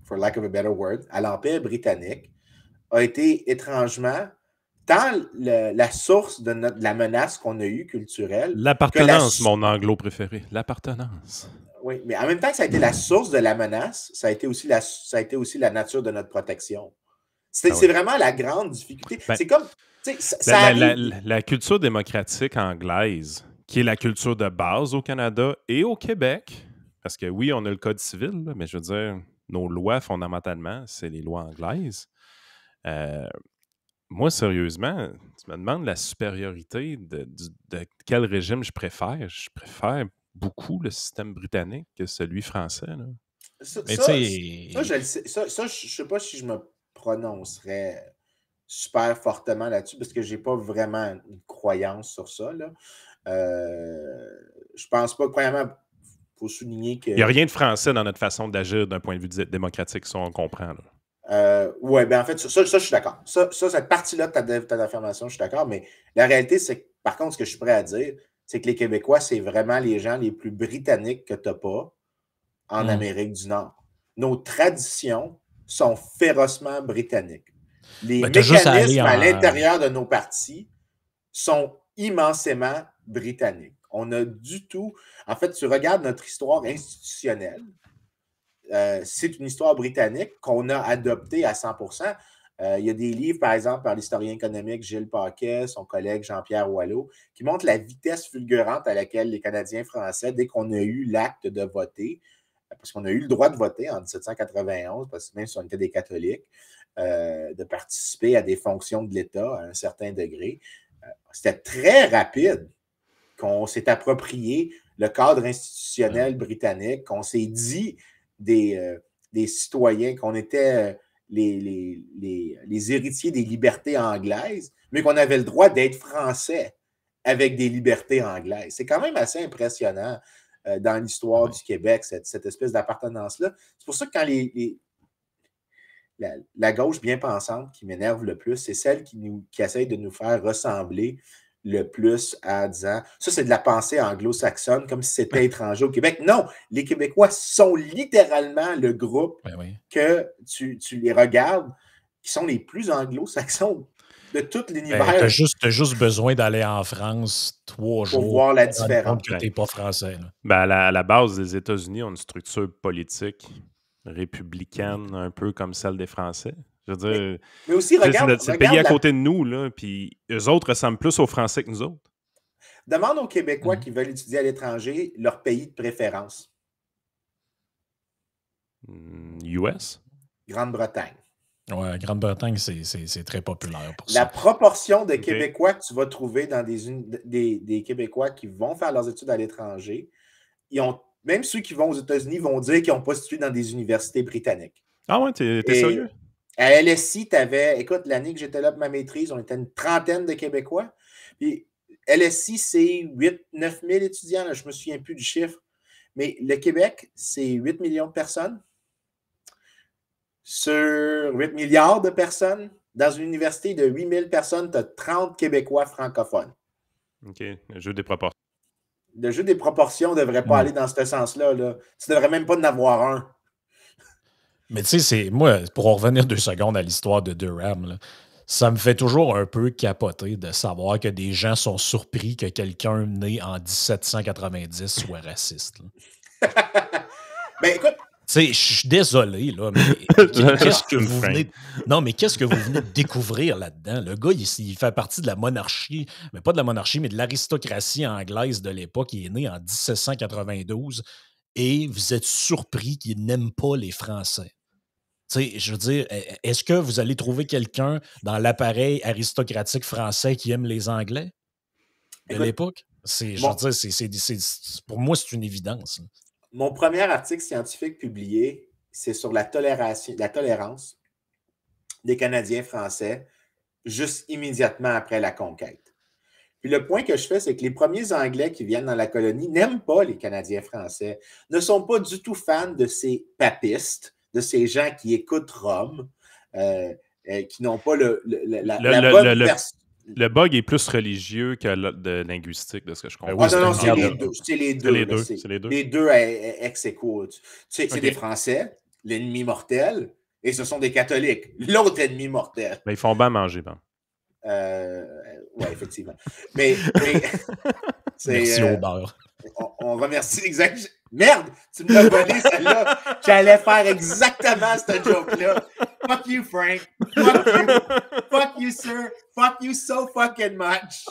for lack of a better word, à l'Empire britannique a été étrangement tant la source de la menace qu'on a eue culturelle. L'appartenance, mon anglo préféré. L'appartenance. Oui, mais en même temps que ça a été la source de la menace, ça a été aussi la nature de notre protection. C'est vraiment la grande difficulté. C'est comme... La culture démocratique anglaise, qui est la culture de base au Canada et au Québec, parce que oui, on a le Code civil, là, mais je veux dire, nos lois, fondamentalement, c'est les lois anglaises. Moi, sérieusement, tu me demandes la supériorité de quel régime je préfère. Je préfère beaucoup le système britannique que celui français. Là. Je ne sais pas si je me prononcerais super fortement là-dessus parce que je n'ai pas vraiment une croyance sur ça. Là. Je pense pas, premièrement, il faut souligner que... Il n'y a rien de français dans notre façon d'agir d'un point de vue démocratique, ça on comprend. Oui, bien en fait, ça, je suis d'accord. Cette partie-là de ta affirmation, je suis d'accord, mais la réalité, c'est que, par contre, ce que je suis prêt à dire, c'est que les Québécois, c'est vraiment les gens les plus britanniques que tu n'as pas en Amérique du Nord. Nos traditions sont férocement britanniques. Les mécanismes à l'intérieur de nos partis sont immensément britanniques. On a du tout... En fait, tu regardes notre histoire institutionnelle, c'est une histoire britannique qu'on a adoptée à 100%. Il y a des livres, par exemple, par l'historien économique Gilles Paquet, son collègue Jean-Pierre Wallot, qui montrent la vitesse fulgurante à laquelle les Canadiens français, dès qu'on a eu l'acte de voter, parce qu'on a eu le droit de voter en 1791, parce que même si on était des catholiques, de participer à des fonctions de l'État à un certain degré, c'était très rapide qu'on s'est approprié le cadre institutionnel britannique, qu'on s'est dit des citoyens, qu'on était les héritiers des libertés anglaises, mais qu'on avait le droit d'être français avec des libertés anglaises. C'est quand même assez impressionnant dans l'histoire du Québec, cette espèce d'appartenance-là. C'est pour ça que quand la gauche bien pensante qui m'énerve le plus, c'est celle qui essaye de nous faire ressembler le plus à disant ça, c'est de la pensée anglo-saxonne, comme si c'était étranger au Québec. Non, les Québécois sont littéralement le groupe que tu les regardes, qui sont les plus anglo-saxons de tout Ben, l'univers t'as juste besoin d'aller en France 3 pour jours voir la pour te rendre compte différence. que t'es pas français. Là. Ben, à la base, les États-Unis ont une structure politique républicaine, un peu comme celle des Français. Je veux dire, Mais aussi, tu sais, c'est le pays à regarde côté de nous, là, puis eux autres ressemblent plus aux Français que nous autres. demande aux Québécois qui veulent étudier à l'étranger leur pays de préférence. US? Grande-Bretagne. Ouais, Grande-Bretagne, c'est très populaire pour La ça. proportion de Ok. Québécois que tu vas trouver dans des Québécois qui vont faire leurs études à l'étranger, même ceux qui vont aux États-Unis vont dire qu'ils n'ont pas étudié dans des universités britanniques. Ah ouais, t'es Et sérieux? à LSI, tu avais, écoute, l'année que j'étais là pour ma maîtrise, on était une trentaine de Québécois. Puis LSI, c'est 8-9 000 étudiants, là, je ne me souviens plus du chiffre. Mais le Québec, c'est 8 millions de personnes. Sur 8 milliards de personnes, dans une université de 8 000 personnes, tu as 30 Québécois francophones. OK, le jeu des proportions. Le jeu des proportions ne devrait pas aller dans ce sens-là. Là. Tu ne devrais même pas en avoir un. Mais tu sais, moi, pour en revenir 2 secondes à l'histoire de Durham, là, ça me fait toujours un peu capoter de savoir que des gens sont surpris que quelqu'un né en 1790 soit raciste. Ben écoute, tu sais, je suis désolé, là, mais qu'est-ce que vous venez... Non, mais qu'est-ce que vous venez de découvrir là-dedans? Le gars, il fait partie de la monarchie, mais pas de la monarchie, mais de l'aristocratie anglaise de l'époque. Il est né en 1792 et vous êtes surpris qu'il n'aime pas les Français. Tu sais, je veux dire, est-ce que vous allez trouver quelqu'un dans l'appareil aristocratique français qui aime les Anglais de l'époque? Je veux dire, pour moi, c'est une évidence. Mon premier article scientifique publié, c'est sur la tolérance des Canadiens français juste immédiatement après la conquête. Puis le point que je fais, c'est que les premiers Anglais qui viennent dans la colonie n'aiment pas les Canadiens français, ne sont pas du tout fans de ces papistes, de ces gens qui écoutent Rome, qui n'ont pas la bonne personne. Le bug est plus religieux que de linguistique, de ce que je comprends. Oui, non, c'est les deux. C'est les deux. Les deux ex aequo. C'est des Français, l'ennemi mortel, et ce sont des catholiques, l'autre ennemi mortel. Mais ils font bien manger, ben. Oui, effectivement. Mais merci au beurre. On remercie exact. Merde, tu me l'as volé celle-là. J'allais faire exactement cette joke-là. Fuck you, Frank. Fuck you. Fuck you, sir. Fuck you so fucking much.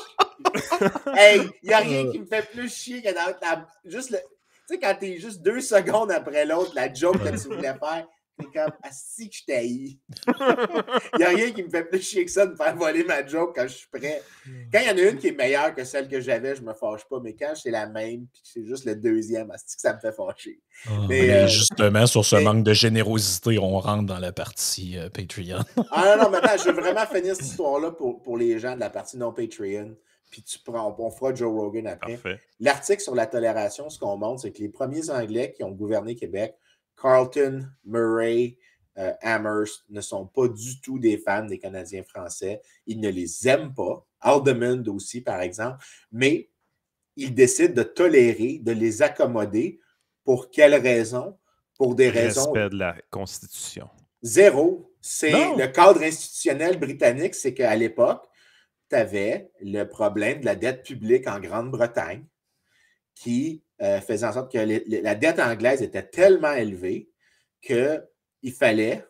Hey, il n'y a rien qui me fait plus chier que dans juste le. Tu sais, quand t'es juste 2 secondes après l'autre, la joke que tu voulais faire, t'es comme si que je t'haïs. Il n'y a rien qui me fait plus chier que ça de me faire voler ma joke quand je suis prêt. Quand il y en a une qui est meilleure que celle que j'avais, je me fâche pas. Mais quand c'est la même, puis c'est juste le deuxième, c'est que ça me fait fâcher. Mais justement, sur ce manque de générosité, on rentre dans la partie Patreon. Non, maintenant, je veux vraiment finir cette histoire-là pour les gens de la partie non Patreon. Puis on fera Joe Rogan après. Parfait. L'article sur la tolération, ce qu'on montre, c'est que les premiers Anglais qui ont gouverné Québec, Carleton, Murray, Amherst, ne sont pas du tout des fans des Canadiens français. Ils ne les aiment pas. Haldimand aussi, par exemple. Mais ils décident de tolérer, de les accommoder. Pour quelles raisons? Pour des raisons... Respect de la Constitution. Zéro. C'est le cadre institutionnel britannique, c'est qu'à l'époque, tu avais le problème de la dette publique en Grande-Bretagne qui faisait en sorte que la dette anglaise était tellement élevée qu'il fallait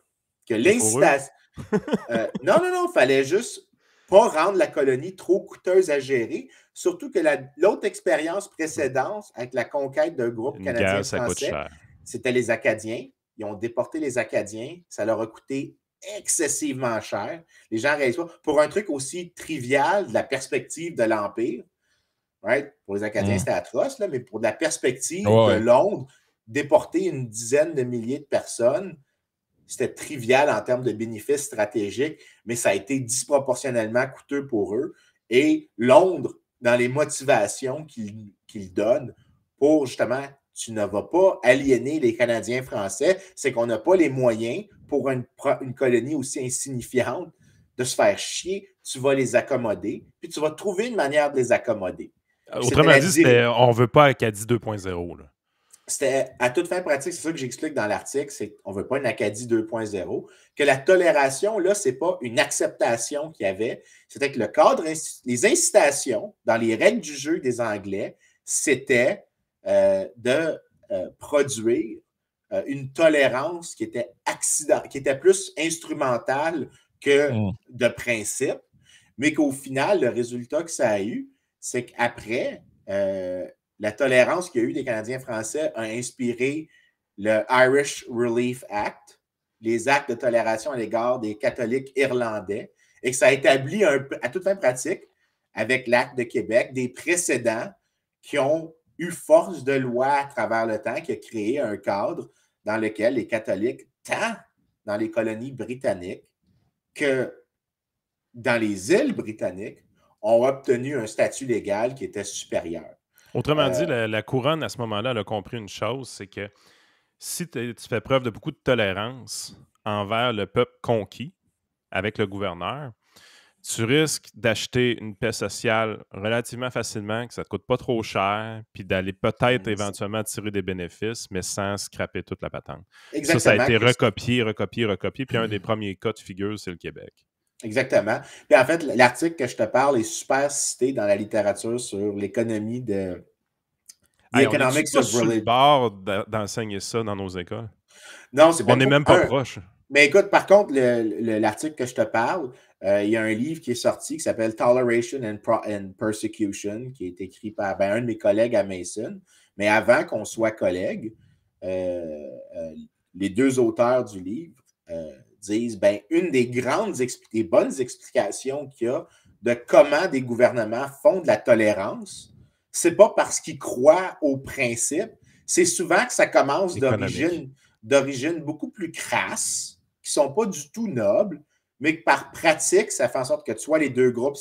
que l'incitation... non, il fallait juste pas rendre la colonie trop coûteuse à gérer, surtout que l'autre expérience précédente avec la conquête d'un groupe canadien-français, c'était les Acadiens. Ils ont déporté les Acadiens. Ça leur a coûté excessivement cher. Les gens ne réalisent pas. Pour un truc aussi trivial de la perspective de l'Empire, right? Pour les Acadiens, c'était atroce, là, mais pour de la perspective de Londres, déporter une dizaine de milliers de personnes, c'était trivial en termes de bénéfices stratégiques, mais ça a été disproportionnellement coûteux pour eux. Et Londres, dans les motivations qu'il donne pour justement, tu ne vas pas aliéner les Canadiens français, c'est qu'on n'a pas les moyens pour une colonie aussi insignifiante de se faire chier, tu vas les accommoder, puis tu vas trouver une manière de les accommoder. Autrement dit, on ne veut pas Acadie 2.0. c'était à toute fin pratique, c'est ça que j'explique dans l'article, c'est qu'on ne veut pas une Acadie 2.0, que la tolération, là, ce n'est pas une acceptation qu'il y avait, c'était que le cadre, les incitations dans les règles du jeu des Anglais, c'était de produire une tolérance qui était qui était plus instrumentale que de principe, mais qu'au final, le résultat que ça a eu, c'est qu'après, la tolérance qu'il y a eu des Canadiens français a inspiré le Irish Relief Act, les actes de tolération à l'égard des catholiques irlandais, et que ça a établi à toute fin pratique, avec l'Acte de Québec, des précédents qui ont eu force de loi à travers le temps, qui a créé un cadre dans lequel les catholiques, tant dans les colonies britanniques que dans les îles britanniques, ont obtenu un statut légal qui était supérieur. Autrement dit, la couronne, à ce moment-là, elle a compris une chose, c'est que si tu fais preuve de beaucoup de tolérance envers le peuple conquis avec le gouverneur, tu risques d'acheter une paix sociale relativement facilement, que ça ne te coûte pas trop cher, puis d'aller peut-être éventuellement tirer des bénéfices, mais sans scraper toute la patente. Exactement. Ça a été recopié, puis un des premiers cas de figure, c'est le Québec. Exactement. Puis en fait, l'article que je te parle est super cité dans la littérature sur l'économie de... On est pas sur le bord d'enseigner ça dans nos écoles? Non, c'est pas... On n'est même pas proche. Mais écoute, par contre, l'article que je te parle, il y a un livre qui est sorti qui s'appelle Toleration and Persecution, qui est écrit par un de mes collègues à Mason. Mais avant qu'on soit collègues, les deux auteurs du livre disent une des des bonnes explications qu'il y a de comment des gouvernements font de la tolérance, c'est pas parce qu'ils croient au principe, c'est souvent que ça commence d'origine beaucoup plus crasse, qui sont pas du tout nobles, mais que par pratique, ça fait en sorte que soit les deux groupes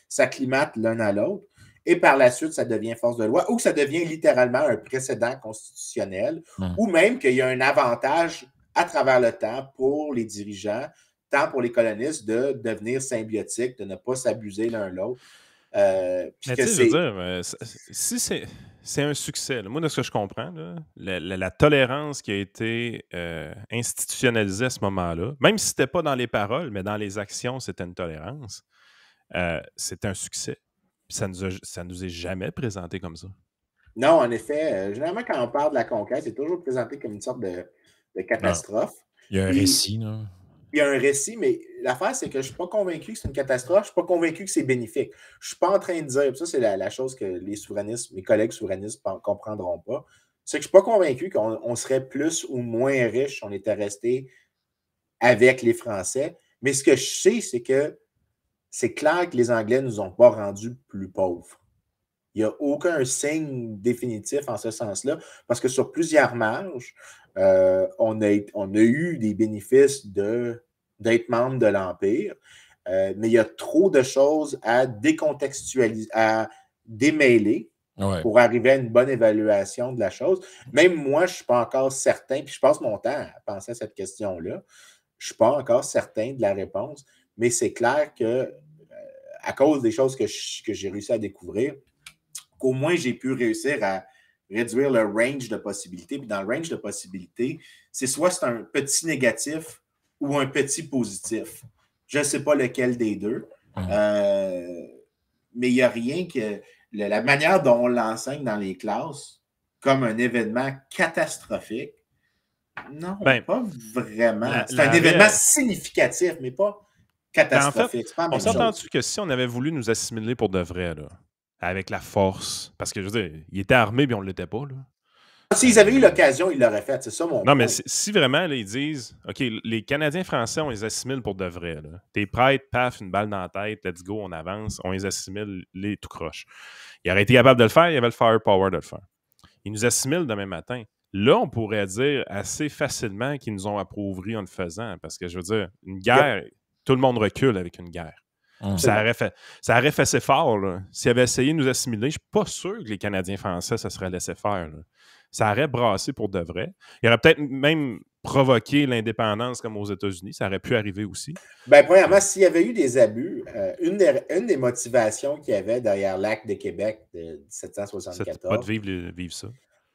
s'acclimatent l'un à l'autre, et par la suite, ça devient force de loi, ou que ça devient littéralement un précédent constitutionnel, ou même qu'il y a un avantage à travers le temps pour les dirigeants, tant pour les colonistes, de devenir symbiotiques, de ne pas s'abuser l'un l'autre. Mais tu sais, je veux dire, si c'est un succès, là, moi, de ce que je comprends, là, la tolérance qui a été institutionnalisée à ce moment-là, même si ce n'était pas dans les paroles, mais dans les actions, c'était une tolérance, c'est un succès. Puis ça nous est jamais présenté comme ça. Non, en effet. Généralement, quand on parle de la conquête, c'est toujours présenté comme une sorte de catastrophe. Il y a un récit, là. Il y a un récit, mais l'affaire, c'est que je ne suis pas convaincu que c'est une catastrophe. Je ne suis pas convaincu que c'est bénéfique. Je ne suis pas en train de dire, ça, c'est la chose que les souverainistes, mes collègues souverainistes ne comprendront pas. C'est que je ne suis pas convaincu qu'on serait plus ou moins riche si on était resté avec les Français. Mais ce que je sais, c'est que c'est clair que les Anglais ne nous ont pas rendus plus pauvres. Il n'y a aucun signe définitif en ce sens-là, parce que sur plusieurs marges, on a eu des bénéfices d'être membre de l'Empire, mais il y a trop de choses à décontextualiser, à démêler pour arriver à une bonne évaluation de la chose. Même moi, je ne suis pas encore certain, puis je passe mon temps à penser à cette question-là, je ne suis pas encore certain de la réponse, mais c'est clair que à cause des choses que j'ai réussi à découvrir, qu'au moins j'ai pu réussir à réduire le range de possibilités. Puis dans le range de possibilités, c'est soit c'est un petit négatif ou un petit positif. Je ne sais pas lequel des deux. Mais il n'y a rien que... La manière dont on l'enseigne dans les classes comme un événement catastrophique, non, pas vraiment. C'est un événement significatif, mais pas catastrophique. En fait, on s'est entendu que si on avait voulu nous assimiler pour de vrai, là, avec la force, parce que je veux dire, ils étaient armés mais on ne l'était pas, là. S'ils avaient eu l'occasion, ils l'auraient fait, c'est ça mon point. Non, mais si vraiment, là, ils disent, OK, les Canadiens français, on les assimile pour de vrai, là. T'es prête, paf, une balle dans la tête, let's go, on avance, on les assimile, les tout croche. Ils auraient été capables de le faire, il y avait le firepower de le faire. Ils nous assimilent demain matin. Là, on pourrait dire assez facilement qu'ils nous ont appauvris en le faisant, parce que je veux dire, une guerre, tout le monde recule avec une guerre. Ça aurait fait assez fort. S'ils avaient essayé de nous assimiler, je ne suis pas sûr que les Canadiens français, ça serait laissé faire. Là. Ça aurait brassé pour de vrai. Il aurait peut-être même provoqué l'indépendance comme aux États-Unis. Ça aurait pu arriver aussi. Bien, premièrement, s'il y avait eu des abus, une des motivations qu'il y avait derrière l'Acte de Québec de 1774... C'est pas de vivre ça.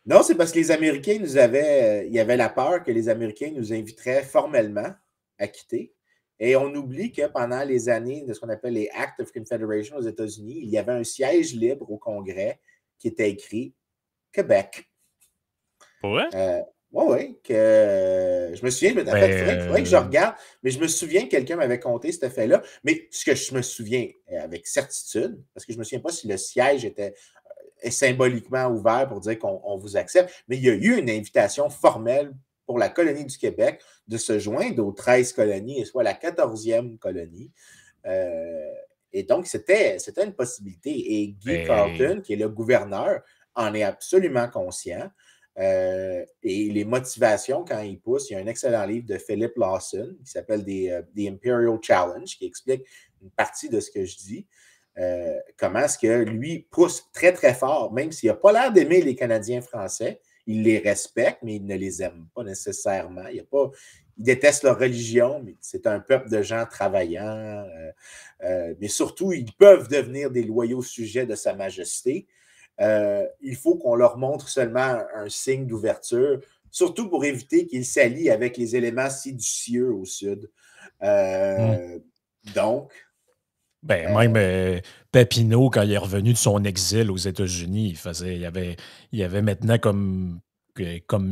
Non, c'est parce que les Américains nous avaient. Il y avait la peur que les Américains nous inviteraient formellement à quitter. Et on oublie que pendant les années de ce qu'on appelle les Acts of Confederation aux États-Unis, il y avait un siège libre au Congrès qui était écrit Québec. Pour vrai? Oui, que je me souviens, en fait, il faudrait que je regarde, mais je me souviens que quelqu'un m'avait conté cet fait-là. Mais ce que je me souviens avec certitude, parce que je ne me souviens pas si le siège était symboliquement ouvert pour dire qu'on vous accepte, mais il y a eu une invitation formelle pour la colonie du Québec de se joindre aux 13 colonies, et soit la 14e colonie. Et donc, c'était une possibilité. Et Guy Carlton, qui est le gouverneur, en est absolument conscient. Et les motivations, quand il pousse, il y a un excellent livre de Philip Lawson qui s'appelle The Imperial Challenge, qui explique une partie de ce que je dis. Comment est-ce que lui pousse très, très fort, même s'il n'a pas l'air d'aimer les Canadiens français, il les respecte, mais il ne les aime pas nécessairement. Il déteste leur religion, mais c'est un peuple de gens travaillants. Mais surtout, ils peuvent devenir des loyaux sujets de Sa Majesté. Il faut qu'on leur montre seulement un signe d'ouverture, surtout pour éviter qu'ils s'allient avec les éléments séditieux au sud. Donc, même Papineau, quand il est revenu de son exil aux États-Unis, il y avait maintenant comme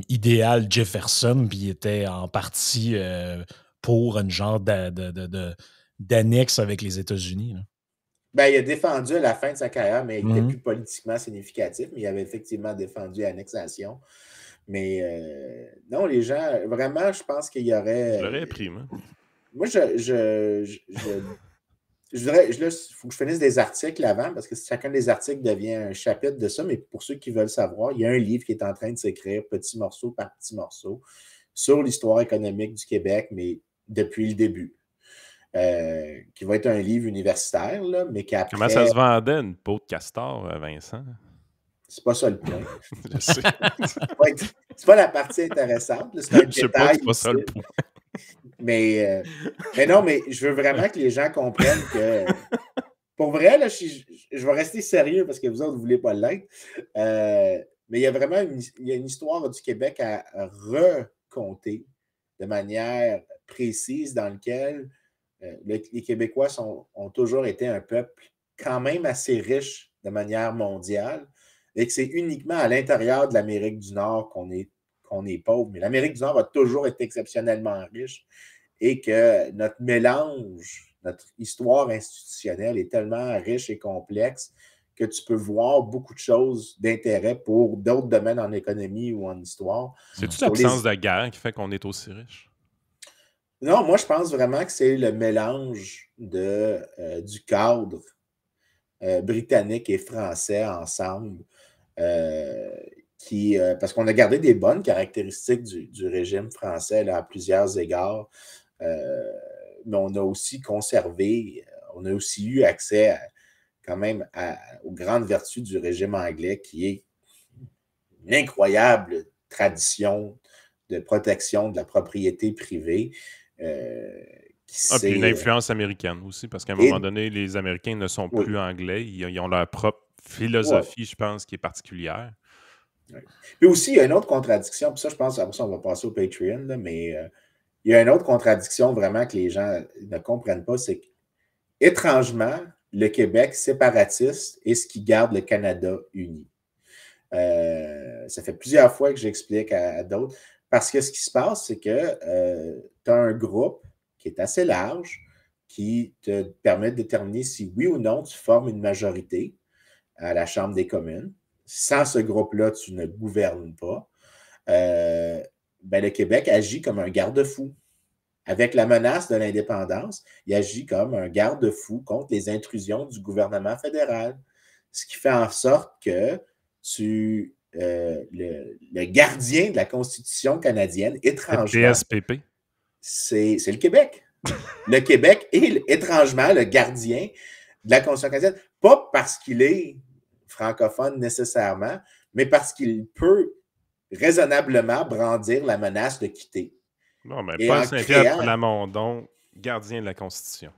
idéal Jefferson, puis il était en partie pour une genre d'annexe avec les États-Unis. Il a défendu à la fin de sa carrière, mais il n'était plus politiquement significatif, mais il avait effectivement défendu l'annexation. Mais non, les gens, vraiment, je pense qu'il y aurait... Je l'aurais pris, moi. Moi, je dirais, il faut que je finisse des articles avant, parce que chacun des articles devient un chapitre de ça, mais pour ceux qui veulent savoir, il y a un livre qui est en train de s'écrire, petit morceau par petit morceau, sur l'histoire économique du Québec, mais depuis le début. Qui va être un livre universitaire, là, mais qu'après... Comment ça se vendait, une peau de castor, Vincent? C'est pas ça le point. Je sais. C'est pas la partie intéressante. C'est un détail. Je sais pas, c'est pas ça le point. Mais non, mais je veux vraiment que les gens comprennent que... Pour vrai, là, je vais rester sérieux parce que vous autres, vous ne voulez pas l'être. Mais il y a vraiment une histoire du Québec à raconter de manière précise dans laquelle les Québécois ont toujours été un peuple quand même assez riche de manière mondiale et que c'est uniquement à l'intérieur de l'Amérique du Nord qu'on est pauvre. Mais l'Amérique du Nord a toujours été exceptionnellement riche et que notre mélange, notre histoire institutionnelle est tellement riche et complexe que tu peux voir beaucoup de choses d'intérêt pour d'autres domaines en économie ou en histoire. C'est-tu l'absence de guerre qui fait qu'on est aussi riche? Non, moi, je pense vraiment que c'est le mélange du cadre britannique et français ensemble parce qu'on a gardé des bonnes caractéristiques du régime français là, à plusieurs égards, mais on a aussi conservé, on a aussi eu accès quand même aux grandes vertus du régime anglais qui est une incroyable tradition de protection de la propriété privée. Puis une influence américaine aussi, parce qu'à un moment donné, les Américains ne sont plus anglais. Ils ont leur propre philosophie, je pense, qui est particulière. Oui. Puis aussi, il y a une autre contradiction, puis ça, je pense, après ça, on va passer au Patreon, là, mais il y a une autre contradiction vraiment que les gens ne comprennent pas, c'est qu'étrangement, le Québec séparatiste est ce qui garde le Canada uni. Ça fait plusieurs fois que j'explique à d'autres. Parce que ce qui se passe, c'est que tu as un groupe qui est assez large, qui te permet de déterminer si oui ou non tu formes une majorité à la Chambre des communes. Sans ce groupe-là, tu ne gouvernes pas. Le Québec agit comme un garde-fou. Avec la menace de l'indépendance, il agit comme un garde-fou contre les intrusions du gouvernement fédéral. Ce qui fait en sorte que le gardien de la Constitution canadienne, étrangement, le PSPP. C'est le Québec. Le Québec est étrangement le gardien de la Constitution canadienne. Pas parce qu'il est francophone nécessairement, mais parce qu'il peut raisonnablement brandir la menace de quitter. Non, mais Paul Saint-Pierre Plamondon, gardien de la Constitution.